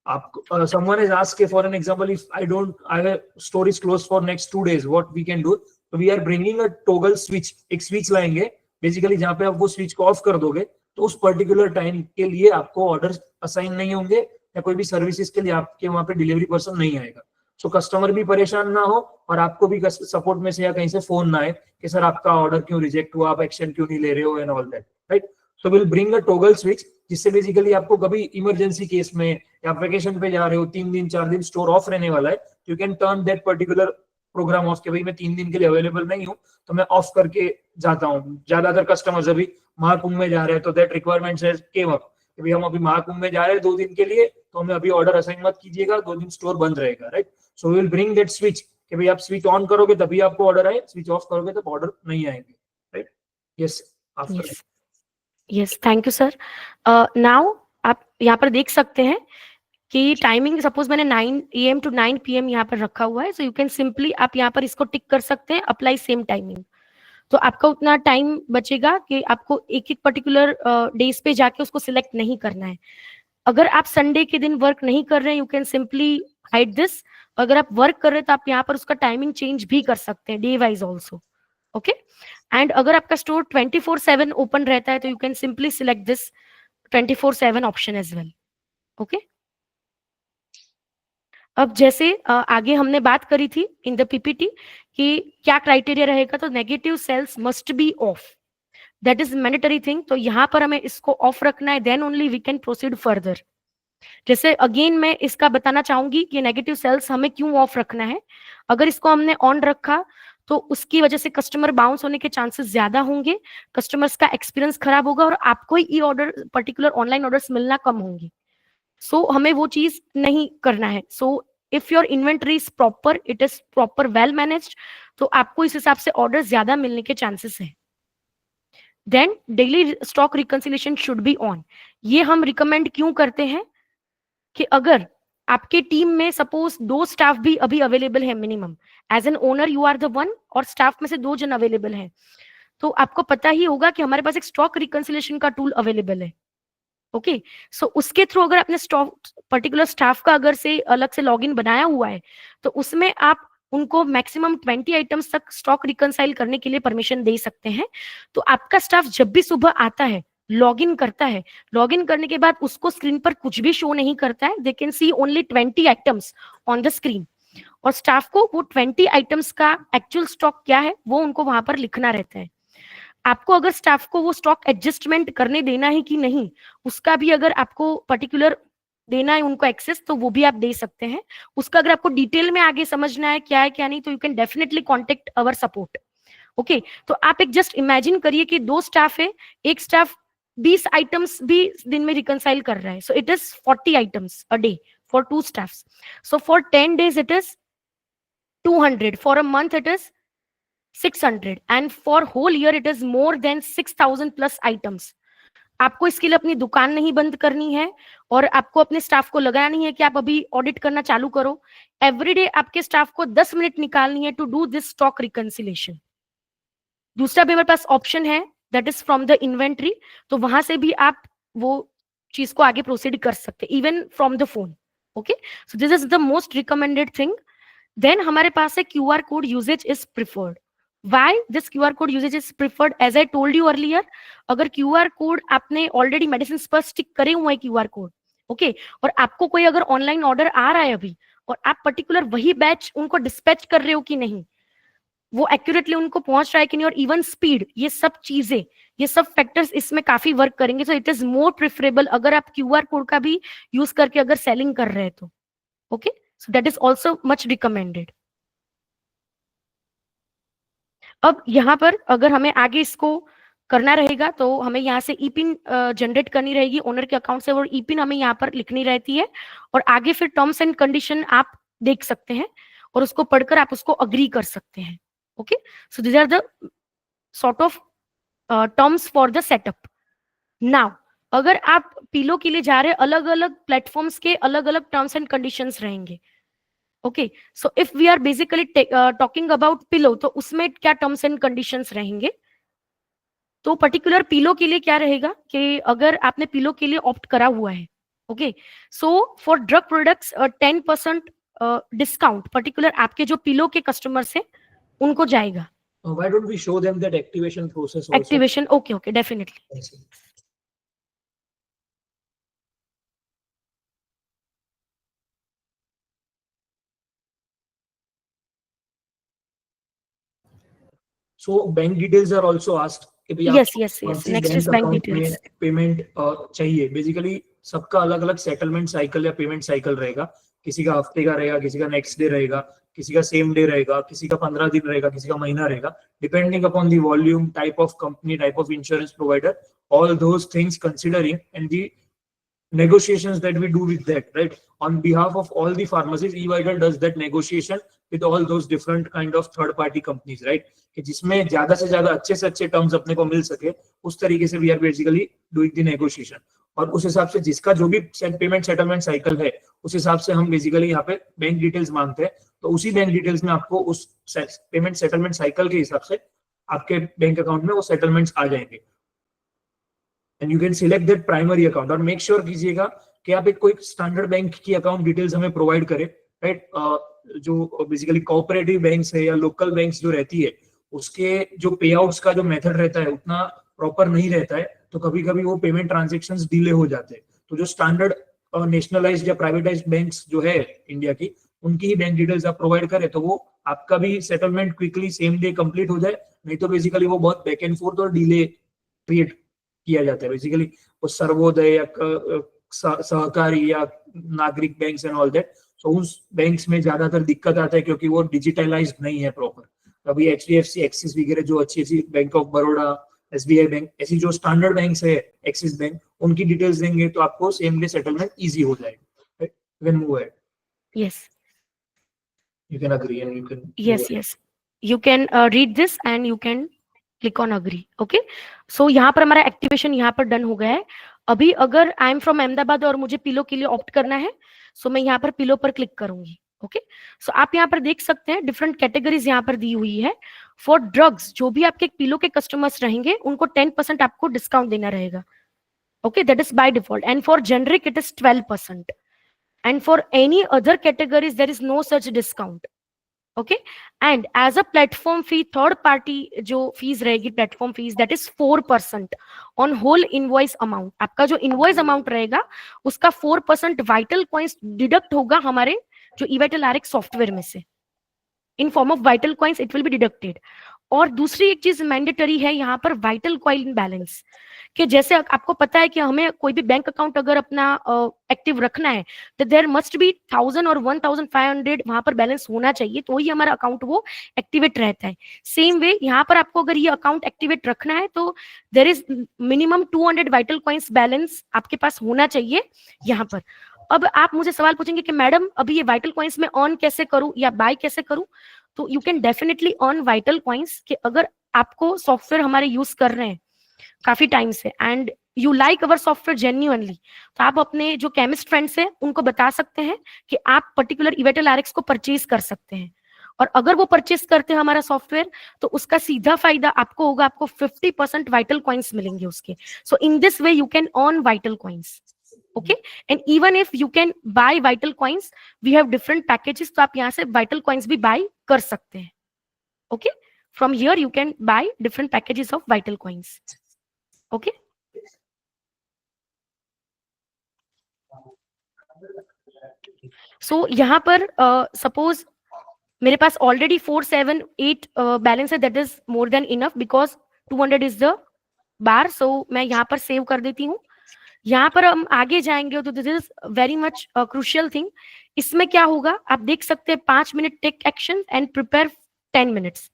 आप someone has asked for an example, if I have store is closed for next 2 days, what we can do? So we are bringing a toggle switch, एक switch लाएंगे basically, जहां पे आप वो switch को of कर दोगे तो उस पर्टिकुलर टाइम के लिए आपको ऑर्डर असाइन नहीं होंगे या कोई भी सर्विसेज के लिए आपके वहां पे डिलीवरी पर्सन नहीं आएगा। सो कस्टमर भी परेशान ना हो और आपको भी सपोर्ट में से या कहीं से फोन ना आए कि सर आपका ऑर्डर क्यों रिजेक्ट हुआ, आप एक्शन क्यों नहीं ले रहे हो and all that, right. So will bring a toggle switch, जिससे बेसिकली आपको कभी इमरजेंसी केस में या वेकेशन पे जा रहे हो, 3 दिन 4 दिन स्टोर ऑफ रहने वाला है, you can turn that particular program off, के भाई मैं 3 दिन के लिए अवेलेबल नहीं हूँ तो मैं ऑफ करके जाता हूँ। ज्यादातर कस्टमर्स अभी महाकुंभ में जा रहे हैं तो दैट रिक्वायरमेंट है कि भाई हम अभी महाकुंभ में जा रहे हैं 2 दिन के लिए, तो हमें अभी ऑर्डर असाइन मत कीजिएगा, 2 दिन स्टोर बंद रहेगा, right. So we will bring that switch कि भाई आप स्विच ऑन करोगे तभी आपको ऑर्डर आए, स्विच ऑफ करोगे तब ऑर्डर नहीं आएंगे, right. Yes, after yes, thank you sir. Now आप यहाँ पर देख सकते हैं कि टाइमिंग सपोज मैंने 9 AM to 9 PM यहाँ पर रखा हुआ है, सो यू कैन सिंपली आप यहाँ पर इसको टिक कर सकते हैं, अप्लाई सेम टाइमिंग। तो आपका उतना टाइम बचेगा कि आपको एक पर्टिकुलर डेज पे जाके उसको सिलेक्ट नहीं करना है। अगर आप संडे के दिन वर्क नहीं कर रहे हैं, you can simply hide this. अगर आप वर्क कर रहे हैं तो आप यहाँ पर उसका टाइमिंग चेंज भी कर सकते हैं, day wise also, okay. And अगर आपका स्टोर 24/7 ओपन रहता है तो you can simply select this 24/7 option as well, okay. अब जैसे आगे हमने बात करी थी इन द पीपीटी कि क्या क्राइटेरिया रहेगा, तो negative sales must be off, that is mandatory thing. तो यहाँ पर हमें इसको ऑफ रखना है, then only we can proceed further. जैसे अगेन मैं इसका बताना चाहूंगी कि नेगेटिव सेल्स हमें क्यों ऑफ रखना है। अगर इसको हमने ऑन रखा तो उसकी वजह से कस्टमर बाउंस होने के चांसेस ज्यादा होंगे, कस्टमर्स का एक्सपीरियंस खराब होगा और आपको ही ई ऑर्डर पर्टिकुलर ऑनलाइन ऑर्डर्स मिलना कम होंगे। सो हमें वो चीज नहीं करना है। So if your inventory is proper, it is proper well managed, तो आपको इस हिसाब से ऑर्डर ज्यादा मिलने के चांसेस हैं। Then daily stock reconciliation should be on. ये हम रिकमेंड क्यों करते हैं कि अगर आपके टीम में सपोज 2 स्टाफ भी अभी अवेलेबल है minimum, as an owner you are the one, और स्टाफ में से 2 जन अवेलेबल हैं, तो आपको पता ही होगा कि हमारे पास एक स्टॉक रिकंसिलिएशन का टूल अवेलेबल है। ओके, सो उसके थ्रू अगर आपने स्टॉक पर्टिकुलर स्टाफ का अगर से अलग से लॉगिन बनाया हुआ है, तो उसमें आप उनको मैक्सिमम 20 आइटम्स तक स्टॉक रिकंसाइल करने के लिए परमिशन दे सकते हैं। तो आपका स्टाफ जब भी सुबह आता है, लॉगिन करता है, लॉगिन करने के बाद उसको स्क्रीन पर कुछ भी शो नहीं करता है, they can see only 20 items on the screen, और स्टाफ को वो 20 आइटम्स का एक्चुअल स्टॉक क्या है वो उनको वहां पर लिखना रहता है। आपको अगर स्टाफ को वो स्टॉक एडजस्टमेंट करने देना है कि नहीं, उसका भी अगर आपको पर्टिकुलर देना है उनको एक्सेस, तो वो भी आप दे सकते हैं। उसका अगर आपको डिटेल में आगे समझना है क्या नहीं, तो you can definitely contact our support. Okay, तो आप एक जस्ट इमेजिन करिए कि 2 स्टाफ है, एक स्टाफ 20 आइटम्स भी दिन में रिकंसाइल कर रहा है, so it is 40 items a day for 2 staffs, so for 10 days it is 200, for a month it is 600, and for whole year it is more than 6000 plus items। आपको इसके लिए अपनी दुकान नहीं बंद करनी है, और आपको अपने स्टाफ को लगाना नहीं है कि आप अभी ऑडिट करना चालू करो। एवरीडे आपके स्टाफ को 10 मिनट निकालनी है to do this stock reconciliation. दूसरा भी हमारे पास ऑप्शन है, that is from the inventory, तो वहां से भी आप वो चीज को आगे प्रोसीड कर सकते, even from the phone. Okay, so this is the most recommended thing. Then हमारे पास है QR code usage is preferred. Why this QR code usage is preferred? As I told you earlier, अगर QR code आपने already medicine पर stick करे हुए हैं QR code, okay, और आपको कोई अगर ऑनलाइन ऑर्डर आ रहा है अभी, और आप पर्टिकुलर वही बैच उनको डिस्पैच कर रहे हो कि नहीं, वो एक्यूरेटली उनको पहुंच रहा है कि नहीं, और इवन स्पीड, ये सब चीजें, ये सब फैक्टर्स इसमें काफी वर्क करेंगे। So it is more preferable अगर आप QR कोड का भी यूज करके अगर सेलिंग कर रहे हैं तो। Okay, so that is also much recommended. अब यहाँ पर अगर हमें आगे इसको करना रहेगा, तो हमें यहाँ से ई-पिन जनरेट करनी रहेगी ओनर के अकाउंट से, और ई-पिन हमें यहाँ पर लिखनी रहती है, और आगे फिर टर्म्स एंड कंडीशन आप देख सकते हैं, और उसको पढ़कर आप उसको अग्री कर सकते हैं। Okay, so these are the sort of terms for the setup. Now अगर आप पिलो के लिए जा रहे हैं, अलग अलग प्लेटफॉर्म्स के अलग अलग टर्म्स एंड कंडीशंस रहेंगे। Okay, so if we are basically talking about Pilo, तो उसमें क्या टर्म्स एंड कंडीशंस रहेंगे, तो पर्टिकुलर पिलो के लिए क्या रहेगा कि अगर आपने पिलो के लिए ऑप्ट करा हुआ है, okay, so for drug products 10% discount particular आपके जो पिलो के कस्टमर्स हैं उनको जाएगा। Why don't we show them that activation process also? Activation, okay okay, definitely. Yes. So bank details are also asked कि भैया यस आपको यस कौन yes, see next is bank account में डिटेल्स। पेमेंट चाहिए। Basically सबका अलग अलग settlement cycle या पेमेंट साइकिल रहेगा। किसी का हफ्ते का रहेगा, किसी का नेक्स्ट डे रहेगा, किसी का सेम डे रहेगा, किसी का 15 दिन रहेगा, किसी का महीना रहेगा, depending upon the volume, type of company, type of insurance provider, all those things considering, and the negotiations that we do with that, right? On behalf of all the pharmacies, eVital does that negotiation with all those different kind of third party companies, right? कि जिसमें ज्यादा से ज्यादा अच्छे से अच्छे terms अपने को मिल सके, उस तरीके से we are basically doing the negotiation, और उस हिसाब से जिसका जो भी पेमेंट सेटलमेंट साइकिल है, उस हिसाब से हम बेसिकली यहाँ पे बैंक डिटेल्स मांगते हैं। तो उसी बैंक डिटेल्स में आपको उस पेमेंट सेटलमेंट साइकिल के हिसाब से आपके बैंक अकाउंट में वो सेटलमेंट्स आ जाएंगे। And you can select that primary account, और मेक श्योर कीजिएगा कि आप एक कोई स्टैंडर्ड बैंक की अकाउंट डिटेल्स हमें प्रोवाइड करें, राइट? जो बेसिकली कोऑपरेटिव बैंक्स है या लोकल बैंक्स जो रहती है, उसके जो पे आउट्स का जो मेथड रहता है उतना प्रॉपर नहीं रहता है, तो कभी कभी वो पेमेंट ट्रांजेक्शंस डिले हो जाते हैं। तो जो स्टैंडर्ड नेशनलाइज्ड या प्राइवेटाइज्ड बैंक्स जो है इंडिया की, उनकी ही बैंक डिटेल्स आप प्रोवाइड करें, तो वो आपका भी settlement quickly same day complete हो जाए। नहीं तो बेसिकली वो बहुत बैक एंड फोर्थ और डिले क्रिएट किया जाता है। बेसिकली वो सर्वोदय या सहकारी या नागरिक बैंक्स एंड ऑल दैट, सो उस बैंक्स में ज्यादातर दिक्कत आता है क्योंकि वो डिजिटलाइज्ड नहीं है प्रॉपर। अभी HDFC, एक्सिस वगैरह जो अच्छी अच्छी, bank of Baroda, SBI bank, ऐसी जो स्टैंडर्ड बैंक्स है, एक्सिस बैंक, उनकी डिटेल्स देंगे तो आपको सेम डे सेटलमेंट इजी हो जाएगा। You can move ahead. Yes. You can agree and you can. Yes, yes. You can read this and you can click on agree. Okay, so यहाँ पर हमारा activation यहाँ पर डन हो गया है. अभी अगर आई एम फ्रॉम अहमदाबाद और मुझे पिलो के लिए ऑप्ट करना है, सो मैं यहाँ पर पिलो पर क्लिक करूंगी. ओके, सो आप यहाँ पर देख सकते हैं डिफरेंट कैटेगरीज यहाँ पर दी हुई है. फॉर ड्रग्स, जो भी आपके पिलो के कस्टमर्स रहेंगे उनको 10% आपको डिस्काउंट देना रहेगा. Okay, that is by default. And for generic it is 12%. And for any other categories there is no such discount. Okay, and as a platform fee, third party जो fees रहेगी platform fees, that is 4% on whole invoice amount. आपका जो invoice amount रहेगा उसका 4% vital coins deduct होगा हमारे जो eVital RX software में से. In form of vital coins it will be deducted. और दूसरी एक चीज मैंडेटरी है यहाँ पर, वाइटल कॉइन बैलेंस. कि जैसे आपको पता है कि हमें कोई भी बैंक अकाउंट अगर अपना एक्टिव रखना है तो देयर मस्ट बी 1000 और 1500 वहां पर बैलेंस होना चाहिए, तो ही हमारा अकाउंट वो एक्टिवेट रहता है. सेम वे यहाँ पर आपको अगर ये अकाउंट एक्टिवेट रखना है तो there is minimum 200 vital coins balance आपके पास होना चाहिए यहाँ पर. अब आप मुझे सवाल पूछेंगे कि मैडम अभी ये वाइटल कॉइन्स में ऑन कैसे करूं या बाय कैसे करूं. तो you can definitely earn vital coins कि अगर आपको सॉफ्टवेयर हमारे यूज कर रहे हैं काफी टाइम से and you like our software genuinely, तो आप अपने जो केमिस्ट फ्रेंड्स हैं उनको बता सकते हैं कि आप पर्टिकुलर eVital RX को परचेज कर सकते हैं. और अगर वो परचेज करते हैं हमारा सॉफ्टवेयर तो उसका सीधा फायदा आपको होगा, आपको 50% वाइटल कॉइन्स मिलेंगे उसके. So in this way you can earn vital coins. Okay, and even if you can buy vital coins, we have different packages, तो आप यहाँ से वाइटल कॉइन्स भी बाय कर सकते हैं. Okay, from here you can buy different packages of vital coins. Okay, so यहाँ पर सपोज मेरे पास ऑलरेडी 478 बैलेंस है, that is more than enough because 200 is the bar. So मैं यहाँ पर सेव कर देती हूँ. यहाँ पर हम आगे जाएंगे तो this is very much crucial thing. इसमें क्या होगा आप देख सकते हैं, 5 minute take action and prepare 10 minutes.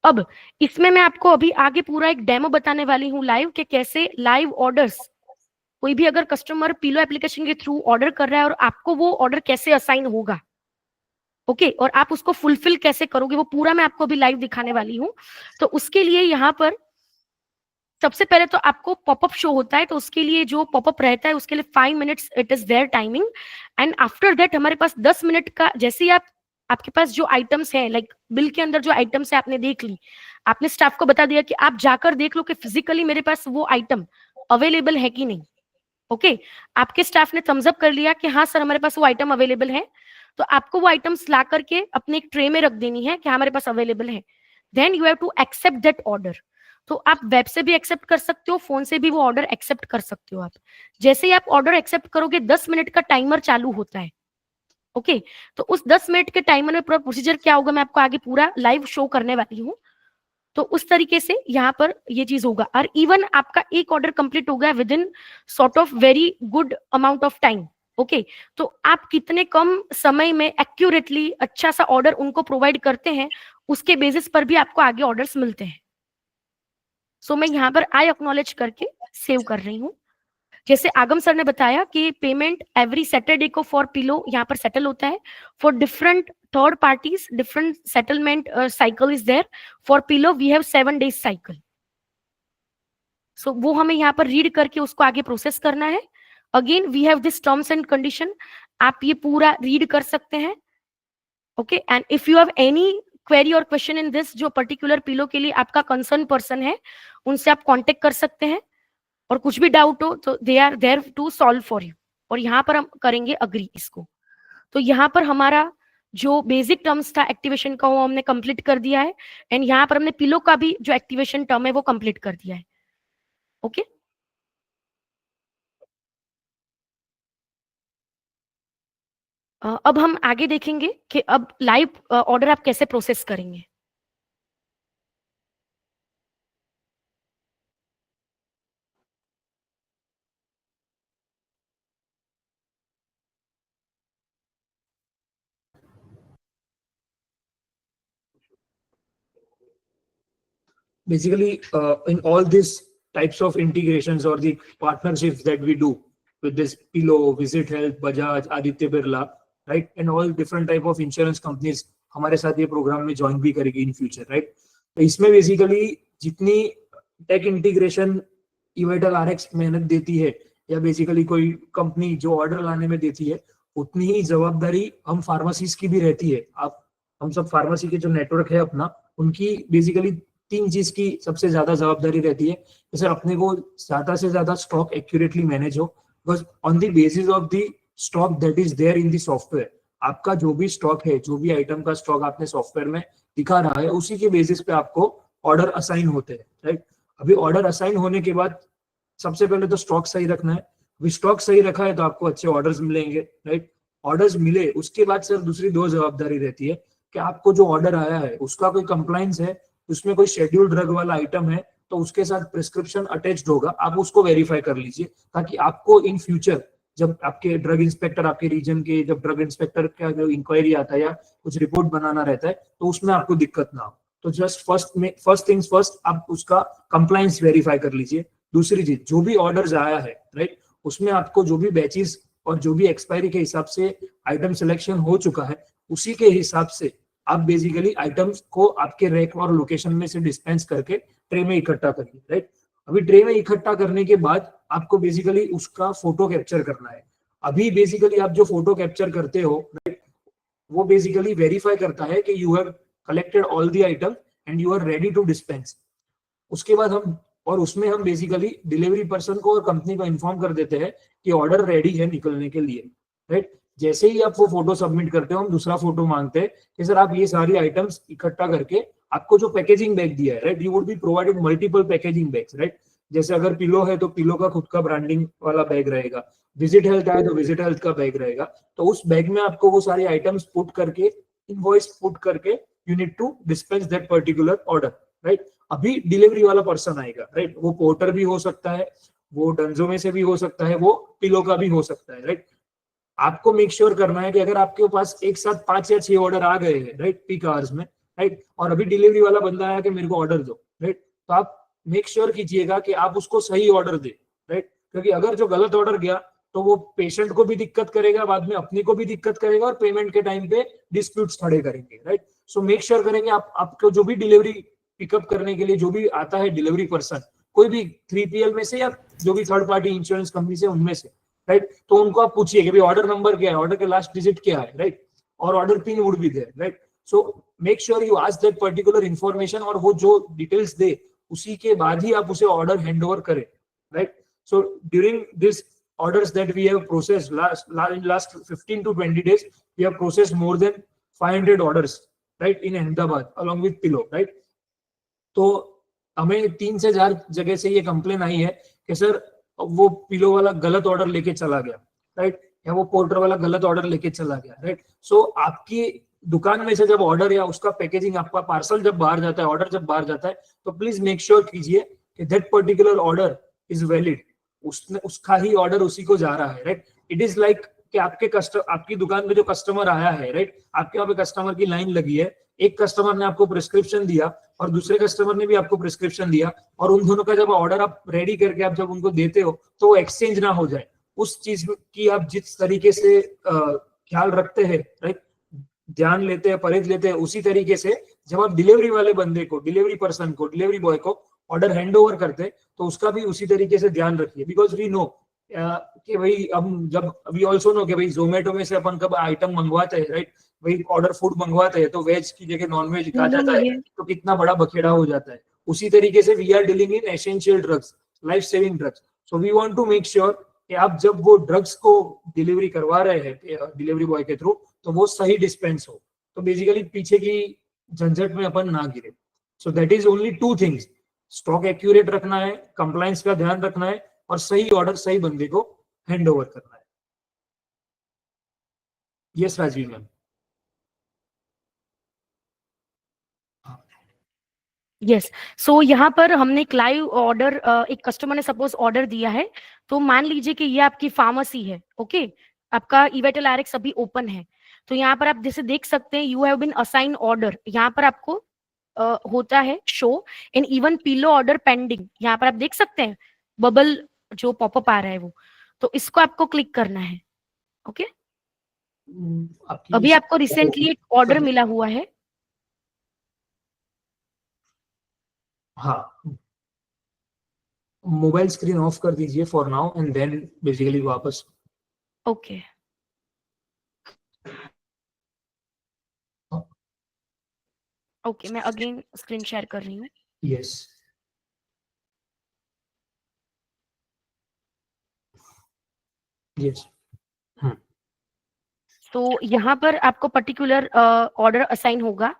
अब इसमें मैं आपको अभी आगे पूरा एक डेमो बताने वाली हूँ लाइव, कि कैसे लाइव ऑर्डर्स, कोई भी अगर कस्टमर पिलो एप्लीकेशन के थ्रू ऑर्डर कर रहा है और आपको वो ऑर्डर कैसे असाइन होगा. ओके, और आप उसको फुलफिल कैसे करोगे वो पूरा मैं आपको अभी लाइव दिखाने वाली हूँ. तो उसके लिए यहाँ पर सबसे पहले तो आपको पॉपअप शो होता है, तो उसके लिए जो पॉपअप रहता है उसके लिए 5 minutes it is their timing. And after that हमारे पास 10 मिनट का, जैसे ही आपके पास जो आइटम्स है, लाइक बिल के अंदर जो आइटम्स है आपने देख ली, आपने स्टाफ को बता दिया कि आप जाकर देख लो कि फिजिकली मेरे पास वो आइटम अवेलेबल है कि नहीं. ओके, आपके स्टाफ ने थम्स अप कर लिया कि हाँ सर हमारे पास वो आइटम अवेलेबल है, तो आपको वो आइटम्स ला करके अपने एक ट्रे में रख देनी है कि हमारे पास अवेलेबल है. Then you have to accept that order. तो आप वेब से भी एक्सेप्ट कर सकते हो, फोन से भी वो ऑर्डर एक्सेप्ट कर सकते हो आप. जैसे ही आप ऑर्डर एक्सेप्ट करोगे 10 मिनट का टाइमर चालू होता है. ओके, तो उस 10 मिनट के टाइमर में पूरा प्रोसीजर क्या होगा मैं आपको आगे पूरा लाइव शो करने वाली हूँ. तो उस तरीके से यहाँ पर ये चीज होगा. और इवन आपका एक ऑर्डर कंप्लीट हो गया with in sort of very good amount of time. Okay, तो आप कितने कम समय में एक्यूरेटली अच्छा सा ऑर्डर उनको प्रोवाइड करते हैं, उसके बेसिस पर भी आपको आगे ऑर्डर्स मिलते हैं. सो मैं यहाँ पर आई एक्नॉलेज करके सेव कर रही हूँ. जैसे आगम सर ने बताया कि पेमेंट एवरी सैटरडे को फॉर पिलो यहाँ पर सेटल होता है. For different third parties different settlement cycle is there. For pillow we have 7 days cycle. So वो हमें यहाँ पर रीड करके उसको आगे प्रोसेस करना है. Again we have this terms and condition, आप ये पूरा रीड कर सकते हैं. Okay, and if you have any query और क्वेश्चन इन दिस, जो पर्टिकुलर पिलो के लिए आपका कंसर्न पर्सन है उनसे आप कांटेक्ट कर सकते हैं. और कुछ भी डाउट हो तो they are there to solve for you. और यहाँ पर हम करेंगे अग्री इसको. तो यहाँ पर हमारा जो बेसिक टर्म्स था एक्टिवेशन का वो हमने कंप्लीट कर दिया है. एंड यहाँ पर हमने पिलो का भी जो एक्टिवेशन टर्म है वो कंप्लीट कर दिया है. ओके, अब हम आगे देखेंगे कि अब लाइव ऑर्डर आप कैसे प्रोसेस करेंगे. Basically, in all these types of integrations or the partnerships that we do with this Pillow, Visit Health, Bajaj, Aditya Birla, right, and all different type of insurance companies हमारे साथ ये programme में join भी करेगी in future, right. तो इसमें basically जितनी take integration इवाइटल RX मेहनत देती है या बेसिकली कोई कंपनी जो ऑर्डर लाने में देती है, उतनी ही जवाबदारी हम फार्मेसीज की भी रहती है। आप हम सब फार्मेसी के जो नेटवर्क है अपना, उनकी बेसिकली 3 चीज की सबसे ज्यादा जवाबदारी रहती है कि सर अपने को ज्यादा से ज्यादा स्टॉक एक्यूरेटली मैनेज हो, because on the basis of the stock that is there in the software, आपका जो भी स्टॉक है, जो भी आइटम का स्टॉक आपने सॉफ्टवेयर में दिखा रहा है, उसी के बेसिस पे आपको ऑर्डर असाइन होते हैं, राइट। अभी ऑर्डर असाइन होने के बाद सबसे पहले तो स्टॉक सही रखना है। अभी स्टॉक सही रखा है तो आपको अच्छे ऑर्डर्स मिलेंगे, राइट। ऑर्डर्स मिले उसके बाद सर दूसरी 2 जवाबदारी रहती है कि आपको जो ऑर्डर आया है उसका कोई कंप्लायंस है, उसमें कोई शेड्यूल्ड ड्रग वाला आइटम है तो उसके साथ प्रिस्क्रिप्शन अटैच्ड होगा, आप उसको वेरीफाई कर लीजिए, ताकि आपको इन फ्यूचर जब आपके ड्रग इंस्पेक्टर, आपके रीजन के जब ड्रग इंस्पेक्टर का जो इंक्वायरी आता है या कुछ रिपोर्ट बनाना रहता है तो उसमें आपको दिक्कत ना हो। तो जस्ट फर्स्ट थिंग्स फर्स्ट, आप उसका कंप्लायंस वेरीफाई कर लीजिए। दूसरी चीज, जो भी ऑर्डर्स आया है, राइट, उसमें आपको जो भी बैचेस और जो भी एक्सपायरी के हिसाब से आइटम सिलेक्शन हो चुका है, उसी के हिसाब से आप बेसिकली आइटम्स को आपके रैक और लोकेशन में से डिस्पेंस करके ट्रे में इकट्ठा करिए, राइट। अभी ट्रे में इकट्ठा करने के बाद आपको बेसिकली उसका फोटो कैप्चर करना है। अभी बेसिकली आप जो फोटो कैप्चर करते हो, राइट, वो बेसिकली वेरीफाई करता है कि you have collected all the item and you are ready to dispense. उसके बाद उसमें हम बेसिकली डिलीवरी पर्सन को और कंपनी को इन्फॉर्म कर देते हैं कि ऑर्डर रेडी है निकलने के लिए, राइट। जैसे ही आप वो फोटो सबमिट करते हो, हम दूसरा फोटो मांगते हैं कि सर आप ये सारी आइटम्स इकट्ठा करके आपको जो पैकेजिंग बैग दिया है, right, you would be provided multiple packaging bags, right. जैसे अगर पिलो है तो पिलो का खुद का ब्रांडिंग वाला बैग रहेगा, विजिट हेल्थ है तो विजिट हेल्थ का बैग रहेगा, तो उस बैग में आपको वो सारी आइटम्स पुट करके, इनवॉइस पुट करके you need to dispense that particular order, right. अभी डिलीवरी वाला पर्सन आएगा, राइट, वो पोर्टर भी हो सकता है, वो डंजो में से भी हो सकता है, वो पिलो का भी हो सकता है, राइट। आपको मेक श्योर करना है कि अगर आपके पास एक साथ 5 या 6 ऑर्डर आ गए हैं, राइट, पीक आवर्स में, राइट, और अभी डिलीवरी वाला बंदा आया कि मेरे को ऑर्डर दो, राइट, तो आप मेक श्योर कीजिएगा कि आप उसको सही ऑर्डर दे, राइट, क्योंकि अगर जो गलत ऑर्डर गया तो वो पेशेंट को भी दिक्कत करेगा, बाद में अपने को भी दिक्कत करेगा और पेमेंट के टाइम पे डिस्प्यूट्स खड़े करेंगे, राइट। सो मेक श्योर करेंगे आपको जो भी डिलीवरी पिकअप करने के लिए जो भी आता है डिलीवरी पर्सन, कोई भी 3PL में से या जो भी थर्ड पार्टी इंश्योरेंस कंपनी से, उनमें से, राइट, तो उनको आप पूछिए कि भाई ऑर्डर नंबर क्या है, ऑर्डर के लास्ट डिजिट क्या है, राइट, और order pin would be there, right. So make sure you ask that particular information, और वो जो डिटेल्स दे उसी के बाद ही आप उसे ऑर्डर हैंड ओवर करें, right. So during this orders that we have processed last 15 to 20 days, we have processed more than 500 orders, right, in Ahmedabad along with Pillow, right. तो हमें 3 से 4 जगह से ये कंप्लेन आई है कि सर वो पिलो वाला गलत ऑर्डर लेके चला गया, राइट, या वो पोर्टर वाला गलत ऑर्डर लेके चला गया, राइट। सो आपकी दुकान में से जब ऑर्डर या उसका पैकेजिंग, आपका पार्सल जब बाहर जाता है, ऑर्डर जब बाहर जाता है, तो प्लीज मेक श्योर कीजिए कि that particular order is valid, उसका ही ऑर्डर उसी को जा रहा है, राइट। इट इज लाइक कि आपकी दुकान पे जो कस्टमर आया है, राइट, आपके वहां पे कस्टमर की लाइन लगी है, एक कस्टमर ने आपको प्रिस्क्रिप्शन दिया और दूसरे कस्टमर ने भी आपको प्रिस्क्रिप्शन दिया, और उन दोनों का जब ऑर्डर आप रेडी करके आप जब उनको देते हो तो वो एक्सचेंज ना हो जाए, उस चीज की आप जिस तरीके से ख्याल रखते हैं, राइट, ध्यान लेते हैं, परहेज लेते हैं, उसी तरीके से जब आप डिलीवरी वाले बंदे को, डिलीवरी पर्सन को, डिलीवरी बॉय को ऑर्डर हैंड ओवर करते तो उसका भी उसी तरीके से ध्यान रखिए। बिकॉज वी नो कि भाई हम जब वी ऑल्सो नो कि भाई जोमेटो में से अपन कब आइटम मंगवाते हैं, राइट, भाई ऑर्डर फूड मंगवाते हैं तो वेज की जगह नॉन वेज आ जाता है तो कितना बड़ा बखेड़ा हो जाता है। उसी तरीके से we are dealing in essential drugs, life saving drugs, so we want to make sure कि आप जब वो ड्रग्स को डिलीवरी करवा रहे हैं डिलीवरी बॉय के थ्रू तो वो सही डिस्पेंस हो, तो बेसिकली पीछे की झंझट में अपन ना गिरे। So that is only 2 things, stock accurate रखना है, कंप्लायंस का ध्यान रखना है, और सही ऑर्डर सही बंदे को हैंड ओवर करना है। Yes Rajiv ma'am. Yes, so यहाँ पर हमने एक लाइव ऑर्डर, एक कस्टमर ने सपोज ऑर्डर दिया है, तो मान लीजिए कि ये आपकी फार्मेसी है, ओके, आपका इवाइटल आरएक्स अभी ओपन है, तो यहाँ पर आप जैसे देख सकते हैं you have been assign order, यहाँ पर आपको होता है show in even Pilo order pending, यहाँ पर आप देख सकते हैं बबल जो पॉपअप आ रहा है वो, तो इसको आपको क्लिक करना है, ओके। अभी आपको रिसेंटली एक ऑर्डर मिला हुआ है, हाँ, मोबाइल स्क्रीन ऑफ कर दीजिए for now and then basically वापस. ओके ओके, मैं अगेन स्क्रीन शेयर कर रही हूँ. यस. यस. तो यहाँ पर आपको पर्टिकुलर ऑर्डर असाइन होगा.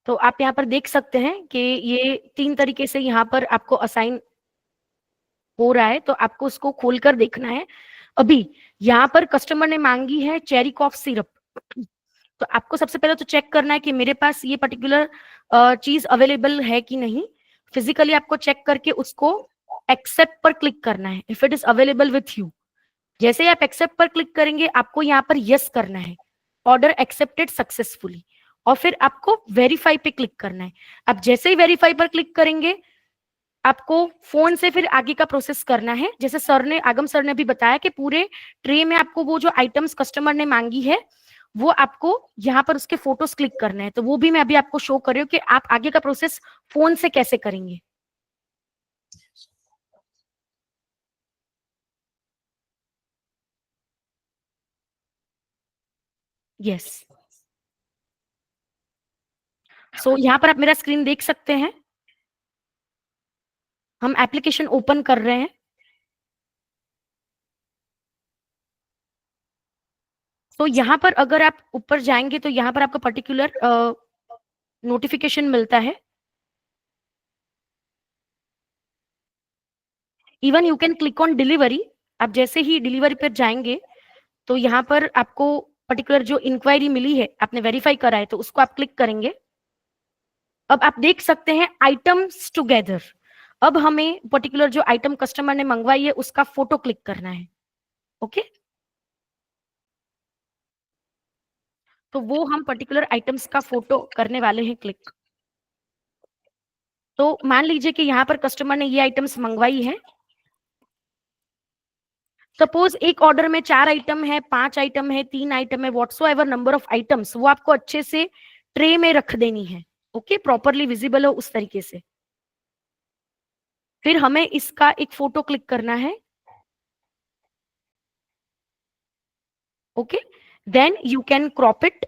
तो आप यहाँ पर देख सकते हैं कि ये 3 तरीके से यहाँ पर आपको असाइन हो रहा है, तो आपको उसको खोलकर देखना है. अभी यहाँ पर कस्टमर ने मांगी है चेरी कॉफ सिरप, तो आपको सबसे पहले तो चेक करना है कि मेरे पास ये पर्टिकुलर चीज अवेलेबल है कि नहीं. फिजिकली आपको चेक करके उसको एक्सेप्ट पर क्लिक करना है, if it is available with you. जैसे ही आप एक्सेप्ट पर क्लिक करेंगे, आपको यहाँ पर यस करना है, ऑर्डर एक्सेप्टेड सक्सेसफुली, और फिर आपको वेरीफाई पे क्लिक करना है. अब जैसे ही वेरीफाई पर क्लिक करेंगे, आपको फोन से फिर आगे का प्रोसेस करना है. जैसे आगम सर ने भी बताया कि पूरे ट्रे में आपको वो जो आइटम्स कस्टमर ने मांगी है, वो आपको यहाँ पर उसके फोटोज क्लिक करना है. तो वो भी मैं अभी आपको शो कर रही हूँ कि आप आगे का प्रोसेस फोन से कैसे करेंगे. यस. सो यहाँ पर आप मेरा स्क्रीन देख सकते हैं. हम एप्लीकेशन ओपन कर रहे हैं. तो यहाँ पर अगर आप ऊपर जाएंगे तो यहाँ पर आपको पर्टिकुलर नोटिफिकेशन मिलता है. Even you can click on delivery. आप जैसे ही डिलीवरी पर जाएंगे तो यहाँ पर आपको पर्टिकुलर जो इंक्वायरी मिली है, आपने वेरीफाई करा है, तो उसको आप क्लिक करेंगे. अब आप देख सकते हैं आइटम्स टुगेदर. अब हमें पर्टिकुलर जो आइटम कस्टमर ने मंगवाई है उसका फोटो क्लिक करना है. ओके, तो वो हम पर्टिकुलर आइटम्स का फोटो करने वाले हैं क्लिक. तो मान लीजिए कि यहाँ पर कस्टमर ने ये आइटम्स मंगवाई है. सपोज एक ऑर्डर में 4 आइटम है, 5 आइटम है, 3 आइटम है, व्हाट्सोएवर नंबर ऑफ आइटम्स, वो आपको अच्छे से ट्रे में रख देनी है. ओके, प्रॉपरली विजिबल हो उस तरीके से. फिर हमें इसका एक फोटो क्लिक करना है. Okay, then you can crop it.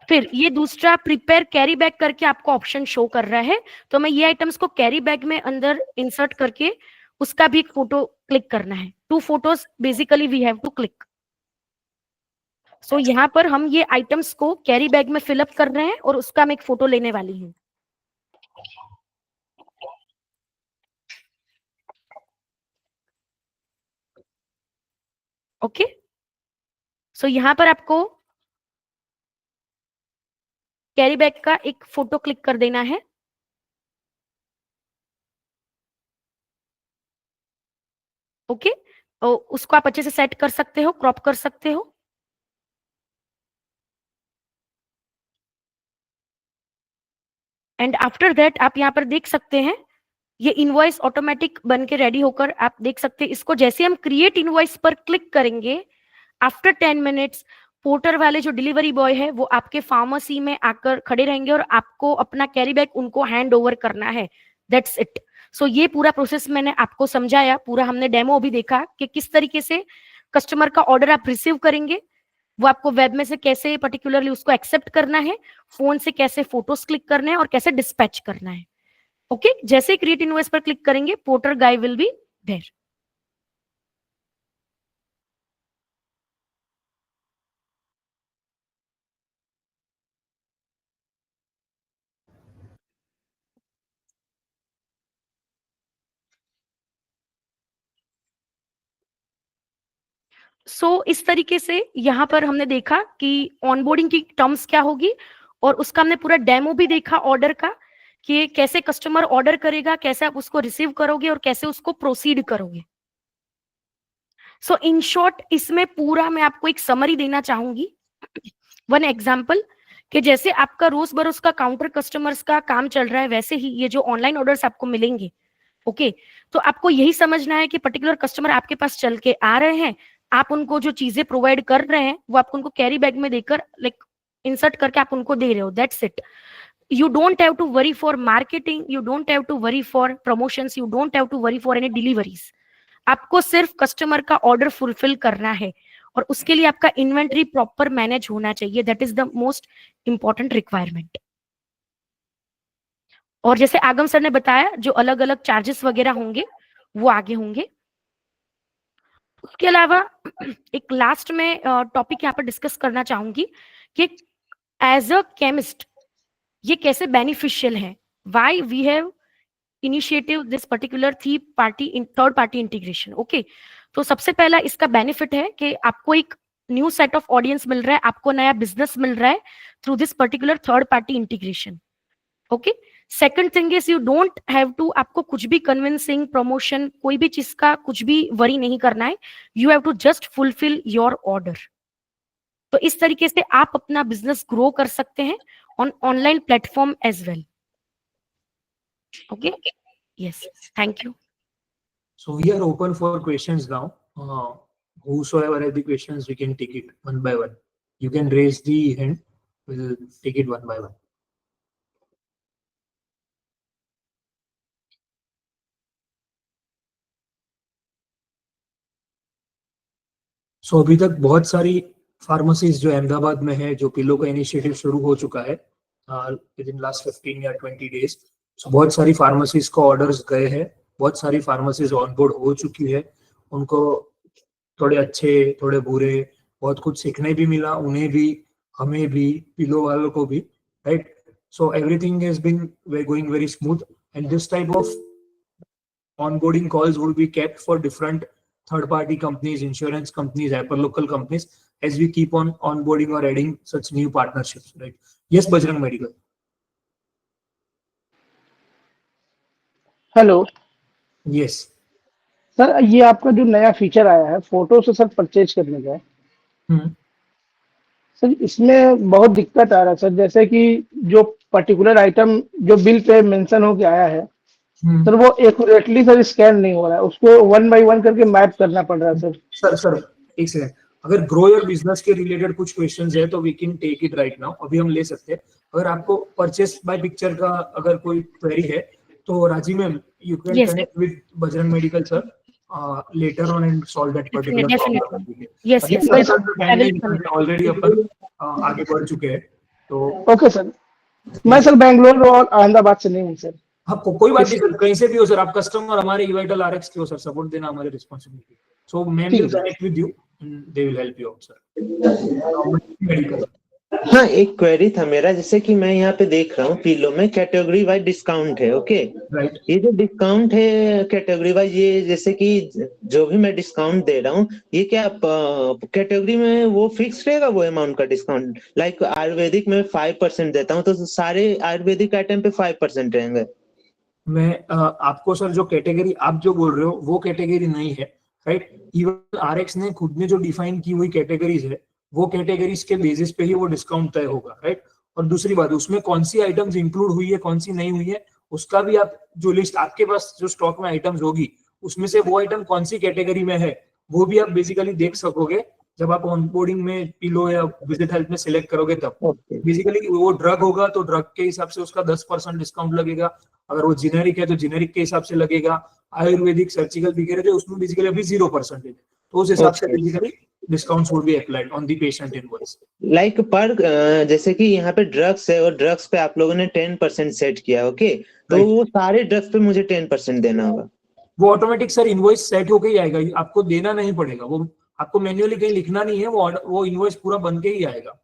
फिर ये दूसरा प्रिपेयर कैरी बैग करके आपको ऑप्शन शो कर रहा है. तो मैं ये आइटम्स को कैरी बैग में अंदर इंसर्ट करके उसका भी एक फोटो क्लिक करना है. 2 photos basically we have to click. So यहाँ पर हम ये आइटम्स को कैरी बैग में फिलअप कर रहे हैं और उसका मैं एक फोटो लेने वाली हूँ. ओके, सो यहाँ पर आपको कैरी बैग का एक फोटो क्लिक कर देना है. ओके, उसको आप अच्छे से सेट कर सकते हो, क्रॉप कर सकते हो. एंड आफ्टर दैट आप यहाँ पर देख सकते हैं ये इनवॉइस ऑटोमेटिक बन के रेडी होकर आप देख सकते हैं. इसको जैसे हम क्रिएट इनवॉइस पर क्लिक करेंगे, आफ्टर 10 मिनट्स पोर्टर वाले जो डिलीवरी बॉय है वो आपके फार्मेसी में आकर खड़े रहेंगे और आपको अपना कैरी बैग उनको हैंड ओवर करना है. That's it. सो ये पूरा प्रोसेस मैंने आपको समझाया. पूरा हमने डेमो भी देखा कि किस तरीके से कस्टमर का ऑर्डर आप रिसीव करेंगे, वो आपको वेब में से कैसे पर्टिकुलरली उसको एक्सेप्ट करना है, फोन से कैसे फोटोज क्लिक करना है और कैसे डिस्पैच करना है. ओके, जैसे क्रिएट इनवॉइस पर क्लिक करेंगे, porter guy will be there. So इस तरीके से यहाँ पर हमने देखा कि ऑनबोर्डिंग की टर्म्स क्या होगी और उसका हमने पूरा डेमो भी देखा ऑर्डर का कि कैसे कस्टमर ऑर्डर करेगा, कैसे आप उसको रिसीव करोगे और कैसे उसको प्रोसीड करोगे. सो इन शॉर्ट इसमें पूरा मैं आपको एक समरी देना चाहूंगी. वन एग्जाम्पल कि जैसे आपका रोज बरोज का काउंटर कस्टमर्स का काम चल रहा है, वैसे ही ये जो ऑनलाइन ऑर्डर्स आपको मिलेंगे. ओके, तो आपको यही समझना है कि पर्टिकुलर कस्टमर आपके पास चल के आ रहे हैं, आप उनको जो चीजें प्रोवाइड कर रहे हैं वो आप उनको कैरी बैग में देकर लाइक इंसर्ट करके आप उनको दे रहे हो, that's it. You don't have to worry for marketing, you don't have to worry for promotions, you don't have to worry for any deliveries. आपको सिर्फ कस्टमर का ऑर्डर फुलफिल करना है और उसके लिए आपका इन्वेंटरी प्रॉपर मैनेज होना चाहिए. That is the most important requirement. और जैसे आगम सर ने बताया, जो अलग अलग चार्जेस वगैरह होंगे वो आगे होंगे. उसके अलावा एक लास्ट में टॉपिक यहाँ पर डिस्कस करना चाहूंगी कि एज अ केमिस्ट ये कैसे बेनिफिशियल है. Why we have initiative this particular third party integration. Okay, तो सबसे पहला इसका बेनिफिट है कि आपको एक न्यू सेट ऑफ ऑडियंस मिल रहा है, आपको नया बिजनेस मिल रहा है through this particular third party integration. Okay, second thing is you don't have to, आपको कुछ भी कन्विंसिंग प्रमोशन कोई भी चीज का कुछ भी वरी नहीं करना है. You have to just fulfil your order. तो इस तरीके से आप अपना बिजनेस ग्रो कर सकते हैं on online platform as well. Okay, yes, thank you. So we are open for questions now. Whosoever has the questions, we can take it one by one. You can raise the hand. We'll take it one by one. So अभी तक बहुत सारी pharmacies जो अहमदाबाद में है, जो pillow का initiative शुरू हो चुका है विद इन लास्ट 15 या 20 डेज. सो बहुत सारी फार्मेसीज को ऑर्डर्स गए हैं, बहुत सारी फार्मेसीज ऑनबोर्ड हो चुकी है. उनको थोड़े अच्छे थोड़े बुरे बहुत कुछ सीखने भी मिला, उन्हें भी हमें भी पिलो वालों को भी, right. So everything has been going very smooth and this type of onboarding calls will be kept for different third party companies, insurance companies, hyperlocal companies, as we keep on onboarding or adding such new partnerships, right? Yes, Bajrang Medical. Hello Yes. Sir, ये आपका जो नया feature आया है photo से sir purchase करने का, sir इसमें बहुत दिक्कत आ रहा है सर. जैसे कि जो पर्टिकुलर आइटम जो बिल पे मेंशन होके आया है सर, वो एक्यूरेटली सर स्कैन नहीं हो रहा है, उसको 1 by 1 करके मैप करना पड़ रहा है सर. सर एक सेकंड, अगर ग्रो योर बिजनेस के रिलेटेड कुछ क्वेश्चंस है तो we can take it right now, अभी हम ले सकते हैं. अगर आपको परचेस बाय पिक्चर का अगर कोई क्वेरी है तो Raji ma'am, you can connect with Bajrang medical sir later on and solve that particular problem. Yes, already अपन आगे बढ़ चुके हैं. तो ओके सर, मैं सर बैंगलोर और अहमदाबाद से नहीं हूँ सर. आपको कोई बात नहीं सर, कहीं से भी हो सर, आप कस्टमर हमारे eVital RX के हो सर, सपोर्ट देना हमारी responsibility. So ma'am will connect with you and they will help you out sir. हाँ, एक क्वेरी था मेरा, जैसे कि मैं यहाँ पे देख रहा हूँ पिलो में कैटेगरी वाइज डिस्काउंट है. Okay, right. ये जो डिस्काउंट है कैटेगरी वाइज, ये जैसे कि जो भी मैं डिस्काउंट दे रहा हूँ, ये क्या कैटेगरी में वो फिक्स रहेगा वो अमाउंट का डिस्काउंट? लाइक आयुर्वेदिक में 5% देता हूँ तो सारे आयुर्वेदिक आइटम पे 5% रहेंगे. मैं आपको सर जो कैटेगरी आप जो बोल रहे हो वो कैटेगरी नहीं है, राइट. इवन RX ने खुद ने जो डिफाइन की हुई कैटेगरीज है वो कैटेगरीज के बेसिस पे ही वो डिस्काउंट तय होगा, राइट. और दूसरी बात, उसमें कौन सी आइटम्स इंक्लूड हुई है कौन सी नहीं हुई है उसका भी आप जो लिस्ट आपके पास जो स्टॉक में आइटम्स होगी उसमें से वो आइटम कौन सी कैटेगरी में है वो भी आप बेसिकली देख सकोगे जब आप ऑनबोर्डिंग में पिलो या विजिट हेल्थ में सिलेक्ट करोगे तब. बेसिकली वो ड्रग होगा तो ड्रग के हिसाब से उसका 10% डिस्काउंट लगेगा, अगर वो जेनेरिक है तो जेनेरिक के हिसाब से लगेगा, आयुर्वेदिक सर्जिकल वगैरह जो उसमें बेसिकली अभी 0% है तो उस हिसाब से basically discounts would be applied on the patient invoice. Like पर जैसे कि यहाँ पे ड्रग्स है और ड्रग्स पे आप लोगों ने 10% सेट किया. ओके, तो वो सारे ड्रग्स पे मुझे 10% देना होगा? वो ऑटोमेटिक सर इनवॉइस सेट होके ही आएगा, आपको देना नहीं पड़ेगा, वो आपको मैन्युअली कहीं लिखना नहीं है, वो इनवॉइस पूरा बन के ही आएगा.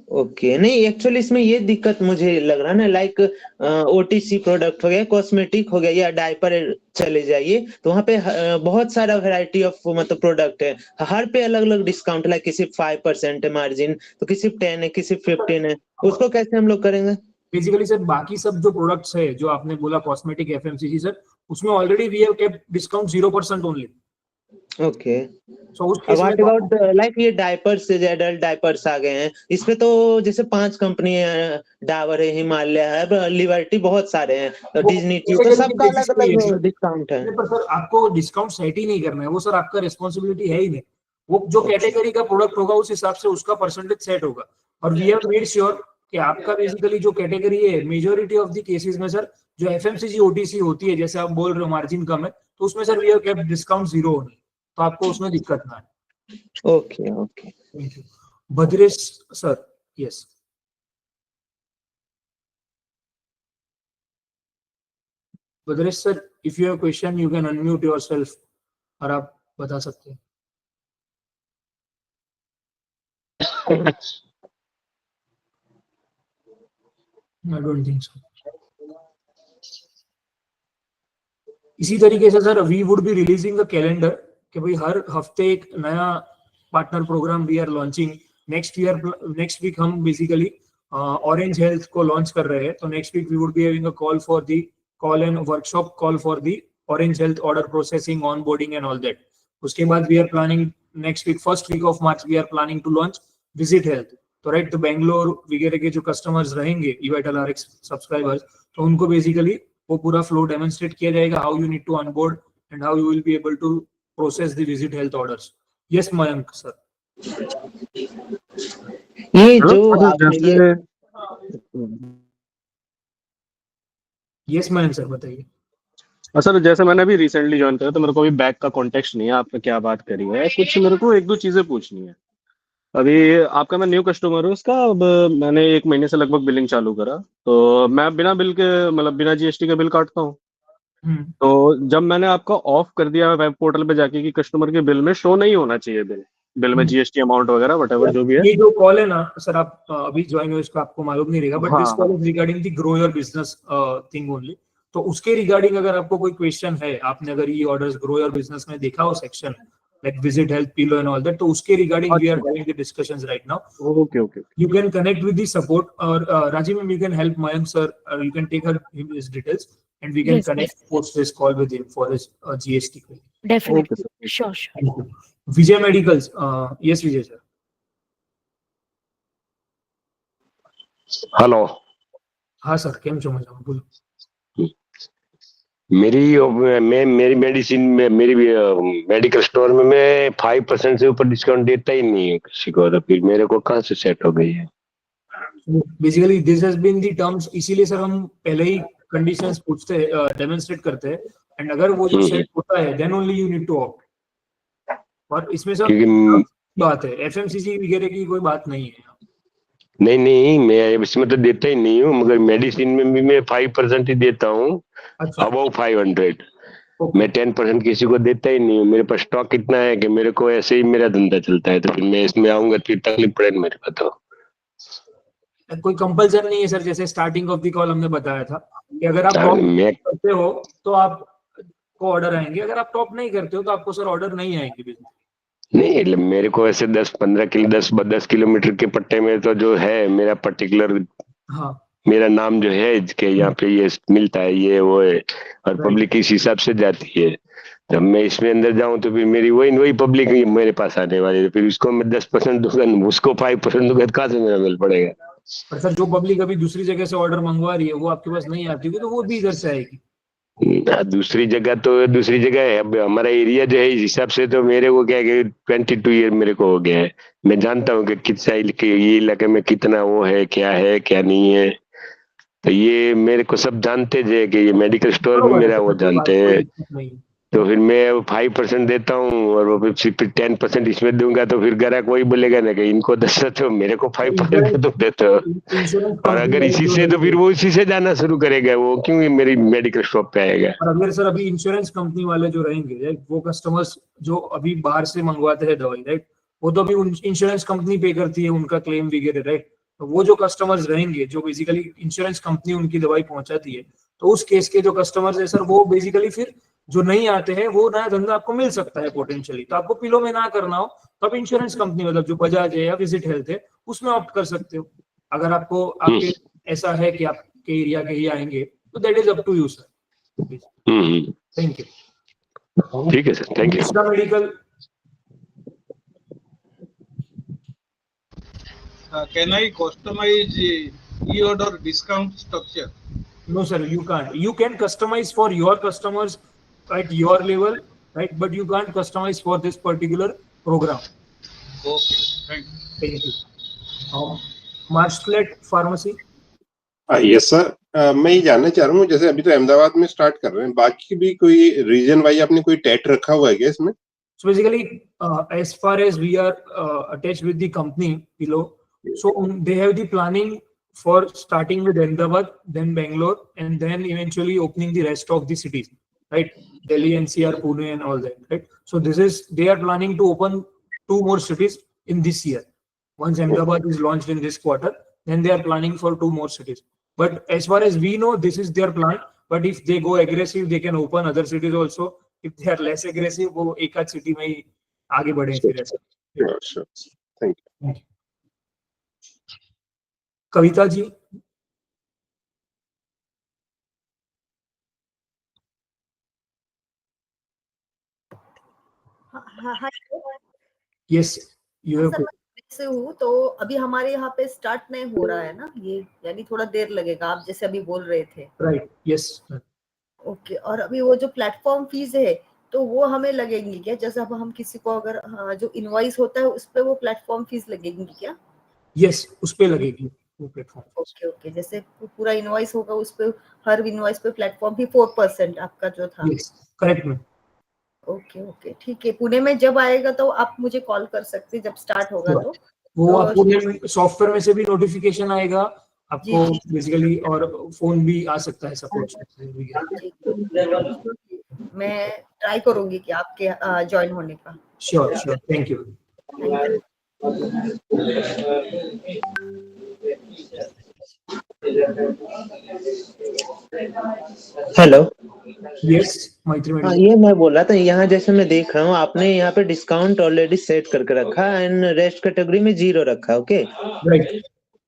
ओके, नहीं एक्चुअली इसमें ये दिक्कत मुझे लग रहा ना, लाइक OTC प्रोडक्ट हो गया, कॉस्मेटिक हो गया या डायपर चले जाइए तो वहाँ पे बहुत सारा वैरायटी ऑफ मतलब प्रोडक्ट है, हर पे अलग अलग डिस्काउंट, लाइक किसी 5% है मार्जिन तो किसी 10 है किसी 15 है, उसको कैसे हम लोग करेंगे? बेसिकली सर बाकी सब जो प्रोडक्ट्स है जो आपने बोला कॉस्मेटिक FMCG सर, उसमें already we have kept discount 0% only. Okay, so उस केस व्हाट में अबाउट लाइक ये डायपर्स से एडल्ट डायपर्स आ गए हैं, इसमें तो जैसे 5 कंपनी है, डाबर है, हिमालय है, लिबर्टी, बहुत सारे हैं, डिज्नी, तो सबका अलग अलग डिस्काउंट है. पर सर आपको डिस्काउंट सेट ही नहीं करना है, वो सर आपका रिस्पांसिबिलिटी है ही नहीं. वो जो कैटेगरी का प्रोडक्ट होगा उस हिसाब से उसका परसेंटेज सेट होगा। और वी हैव मेड श्योर कि आपका बेसिकली जो कैटेगरी है मेजॉरिटी ऑफ द केसेस में सर जो एफएमसीजी ओटीसी होती है, जैसे आप बोल रहे हो मार्जिन कम है, तो उसमें sir we have kept discount 0 होने, तो आपको उसमें दिक्कत ना है। Okay okay, thank you. Bhadresh sir, yes. Bhadresh sir, if you have question you can unmute yourself और आप बता सकते हैं। I don't think so. इसी तरीके से sir we would be releasing a calendar कि भाई हर हफ्ते एक नया partner program we are launching. Next week हम बेसिकली ऑरेंज हेल्थ को लॉन्च कर रहे हैं, तो next week we would be having a call and workshop call for the Orange Health order processing, onboarding and all that. उसके बाद we are planning next week first week of March we are planning to launch visit health. तो right, तो बेंगलोर वगैरह के जो customers रहेंगे eVitalRx subscribers, तो उनको बेसिकली वो पूरा फ्लो डेमोन्स्ट्रेट किया जाएगा, how you need to onboard and how you will be able to process the visit health orders. Yes Mayank sir. ये जो आपने ये यस मयंक सर बताइए। सर जैसे मैंने अभी रिसेंटली ज्वाइन करा, तो मेरे को अभी बैक का कॉन्टेक्स्ट नहीं है आपने क्या बात करी है, कुछ मेरे को एक दो चीजें पूछनी है। अभी आपका मैं न्यू कस्टमर हूँ उसका, अब मैंने 1 महीने से लगभग बिलिंग चालू करा, तो मैं बिना बिल के मतलब बिना जीएसटी के बिल काटता हूँ। तो जब मैंने आपका ऑफ कर दिया वेब पोर्टल पे जाके कि कस्टमर के बिल में शो नहीं होना चाहिए बिल में जीएसटी अमाउंट वगैरह वटेवर जो भी है। ये जो कॉल है ना सर, आप अभी ज्वाइन हो इसका आपको मालूम नहीं रहेगा, बट दिस हाँ, call is regarding the grow your business thing only. तो उसके रिगार्डिंग अगर आपको कोई क्वेश्चन है, आपने अगर ये ऑर्डर्स ग्रो योर बिजनेस में देखा हो section like visit health pillow and all that, तो उसके regarding we are having the discussions right now. Okay. You can connect with the support or Rajiv ma'am, you can help Mayank sir, you can take his details and we can Yes, connect post this call with him for his GST query. Definitely. Okay, sir. Sure. Vijay Medicals, yes Vijay sir. Hello. हाँ sir, केम छो मजा बोलो। मेरी medicine में मेरी medical store में मैं 5% से ऊपर डिस्काउंट देता ही नहीं है किसी को, तो फिर मेरे को कहाँ से सेट हो गई है? Basically this has been the terms, इसीलिए सर हम पहले ही कंडीशंस पूछते हैं, डेमोंस्ट्रेट करते हैं, एंड अगर वो जो सेट होता है then only you need to opt. और इसमें सर बात है एफएमसीजी वगैरह की कोई बात नहीं है। नहीं, मैं इसमें तो देता ही नहीं हूँ, मगर मेडिसिन में भी मैं 5% ही देता हूँ। अच्छा। अबव 500 मैं 10% किसी को देता ही नहीं हूँ। मेरे पास स्टॉक इतना है कि मेरे को ऐसे ही मेरा धंधा चलता है, तो फिर मैं इसमें आऊंगा तो तकलीफ पड़ेगी मेरे को। तो कोई कंपल्सन नहीं है सर, जैसे स्टार्टिंग ऑफ द कॉल हमने बताया था कि अगर आप टॉप करते हो तो आपको ऑर्डर आएंगे, अगर आप टॉप नहीं करते हो तो आपको सर ऑर्डर नहीं आएंगे। नहीं, मेरे को ऐसे 10 किलोमीटर के पट्टे में तो जो है मेरा पर्टिकुलर, हाँ, मेरा नाम जो है कि यहाँ पे ये मिलता है, ये वो है, और पब्लिक इस हिसाब से जाती है। जब मैं इसमें अंदर जाऊं तो फिर मेरी वही पब्लिक मेरे पास आने वाली है, फिर उसको मैं 10% दूंगा, उसको 5% दूंगा, कहाँ से मेरा मिल पड़ेगा? पर सर जो पब्लिक अभी दूसरी जगह से ऑर्डर मंगवा रही है वो आपके पास नहीं आती, तो वो भी इधर से आएगी। दूसरी जगह है। अब हमारा एरिया जो है इस हिसाब से, तो मेरे को क्या है 22 ईयर मेरे को हो गया है, मैं जानता हूँ कि कितना ये इलाके में कितना वो है, क्या नहीं है। तो ये मेरे को सब जानते हैं कि ये मेडिकल स्टोर भी मेरा वो जानते हैं। तो फिर मैं 5% देता हूँ और वो फिर 10% इसमें दूंगा, तो फिर ग्राहक वही बोलेगा ना कि इनको 10 तो मेरे को 5% तो देते हो। और अगर इसी से, तो फिर वो इसी से जाना शुरू करेगा, वो क्यों मेरी मेडिकल शॉप पे आएगा। और अगर सर अभी इंश्योरेंस कंपनी वाले जो रहेंगे, वो कस्टमर्स जो अभी बाहर से मंगवाते हैं दवाई, राइट, वो तो अभी इंश्योरेंस कंपनी पे करती है उनका क्लेम वगैरह, राइट। तो वो जो कस्टमर्स रहेंगे जो बेसिकली इंश्योरेंस कंपनी उनकी दवाई पहुंचाती है, तो उस केस के जो कस्टमर्स है सर, वो बेसिकली फिर जो नहीं आते हैं, वो नया धंधा आपको मिल सकता है पोटेंशियली। तो आपको पिलो में ना करना हो तो आप इंश्योरेंस कंपनी, मतलब जो बजाज है या विजिट हेल्थ है, उसमें ऑप्ट कर सकते हो। अगर आपको आपके ऐसा है कि आपके एरिया के ही आएंगे, तो that is up to you sir. Thank you. ठीक है sir, thank you. Medical can I customize e-order discount structure? No sir, you can't. You can customize for your customers at your level, right, but you can't customize for this particular program. Okay, thank you. Thank you. Marshlet Pharmacy. Yes sir, मैं ये जानना चाह रहा हूँ, जैसे अभी तो अहमदाबाद में स्टार्ट कर रहे हैं, बाकी भी कोई रीजन वाइज आपने कोई टेट रखा हुआ है क्या इसमें? So basically, as far as we are attached with the company below, so they have the planning for starting with Ahmedabad, then Bangalore, and then eventually opening the rest of the cities, right? Delhi, NCR, Pune, and all that, right? So they are planning to open 2 more cities in this year. Once Ahmedabad is launched in this quarter, then they are planning for 2 more cities. But as far as we know, this is their plan. But if they go aggressive, they can open other cities also. If they are less aggressive, वो एक आध city में ही आगे बढ़े फिर ऐसा. Sure. Thank you. Kavita ji. हाँ, Yes, you have to. से हूँ तो अभी हमारे यहाँ पे स्टार्ट नहीं हो रहा है ना ये, यानी थोड़ा देर लगेगा, आप जैसे अभी बोल रहे थे. Right. Yes. ओके. और अभी वो जो प्लेटफॉर्म फीस है तो वो हमें लगेंगी क्या? जैसे अब हम किसी को अगर जो इनवॉइस होता है उस पे वो प्लेटफॉर्म फीस लगेगी क्या? Yes, उस पे लगेगी वो प्लेटफॉर्म. ओके. जैसे पूरा इनवॉइस होगा उस पे, हर इनवॉइस पे प्लेटफॉर्म फी 4% आपका जो था. Yes, correct में. ओके, ठीक है. पुणे में जब आएगा तो आप मुझे कॉल कर सकते हैं जब स्टार्ट होगा तो. वो आपको सॉफ्टवेयर में से भी नोटिफिकेशन आएगा आपको बेसिकली, और फोन भी आ सकता है सपोर्ट. मैं ट्राई करूंगी कि आपके ज्वाइन होने का. Sure. Thank you. Hello. Yes मैत्री मैडम. ये मैं बोल रहा था, यहाँ जैसे मैं देख रहा हूँ आपने यहाँ पे डिस्काउंट ऑलरेडी सेट करके रखा एंड रेस्ट कैटेगरी में 0 रखा. Okay, right.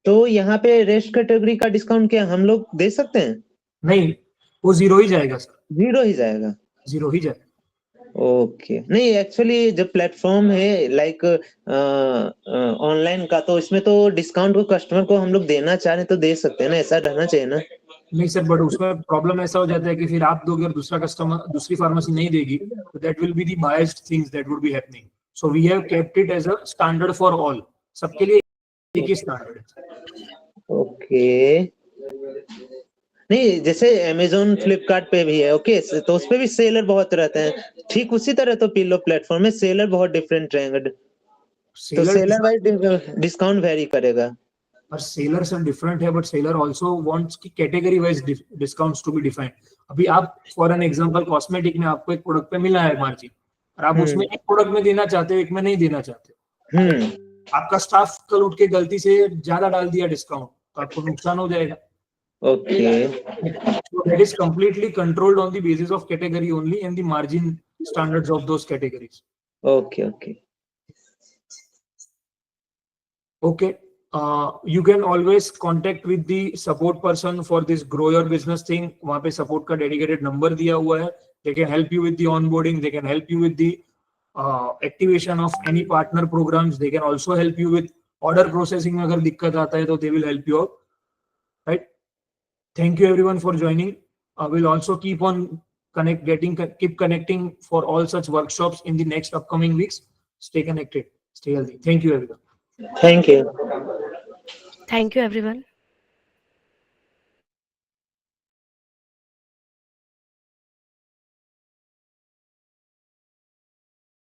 तो यहाँ पे रेस्ट कैटेगरी का डिस्काउंट क्या हम लोग दे सकते हैं? नहीं, वो 0 ही जाएगा सर. 0 ही जाएगा. 0 ही जाएगा. ओके. नहीं एक्चुअली जब प्लेटफॉर्म है लाइक ऑनलाइन का, तो इसमें तो डिस्काउंट को कस्टमर को हम लोग देना चाह रहे हैं तो दे सकते हैं ना, ऐसा रहना चाहिए ना? नहीं सर, बट उसमें प्रॉब्लम ऐसा हो जाता है कि फिर आप दोगे और दूसरा कस्टमर दूसरी फार्मेसी नहीं देगी, तो that will be the biased things that would be happening. So we have kept it as a standard for all. सबके लिए एक ही स्टैंडर्ड है. ओके. नहीं जैसे अमेज़न फ्लिपकार्ट पे भी है. ओके, तो उस पे भी सेलर बहुत रहते हैं, ठीक उसी तरह तो पिलो प्लेटफॉर्म में सेलर बहुत डिफरेंट रहेंगे, तो सेलर वाइज डिस्काउंट वेरी करेगा. और सेलर सब डिफरेंट है, बट सेलर आल्सो वांट्स की category wise discounts to be defined. अभी आप फॉर एन एग्जांपल कॉस्मेटिक में आपको एक प्रोडक्ट पे मिला है मार्जिन, और आप उसमें एक प्रोडक्ट में देना चाहते हो, एक में नहीं देना चाहते. आपका स्टाफ कल उठ के गलती से ज्यादा डाल दिया डिस्काउंट, तो आपको नुकसान हो जाएगा. Okay. So that is completely controlled on the basis of category only and the margin standards of those categories. Okay. You can always contact with the support person for this grow your business thing. वहाँ पे support का dedicated number दिया हुआ है. They can help you with the onboarding. They can help you with the activation of any partner programs. They can also help you with order processing में अगर दिक्कत आता है तो they will help you out. Right? Thank you everyone for joining. We'll also keep connecting for all such workshops in the next upcoming weeks. Stay connected, stay healthy. Thank you everyone. Thank you. Thank you everyone.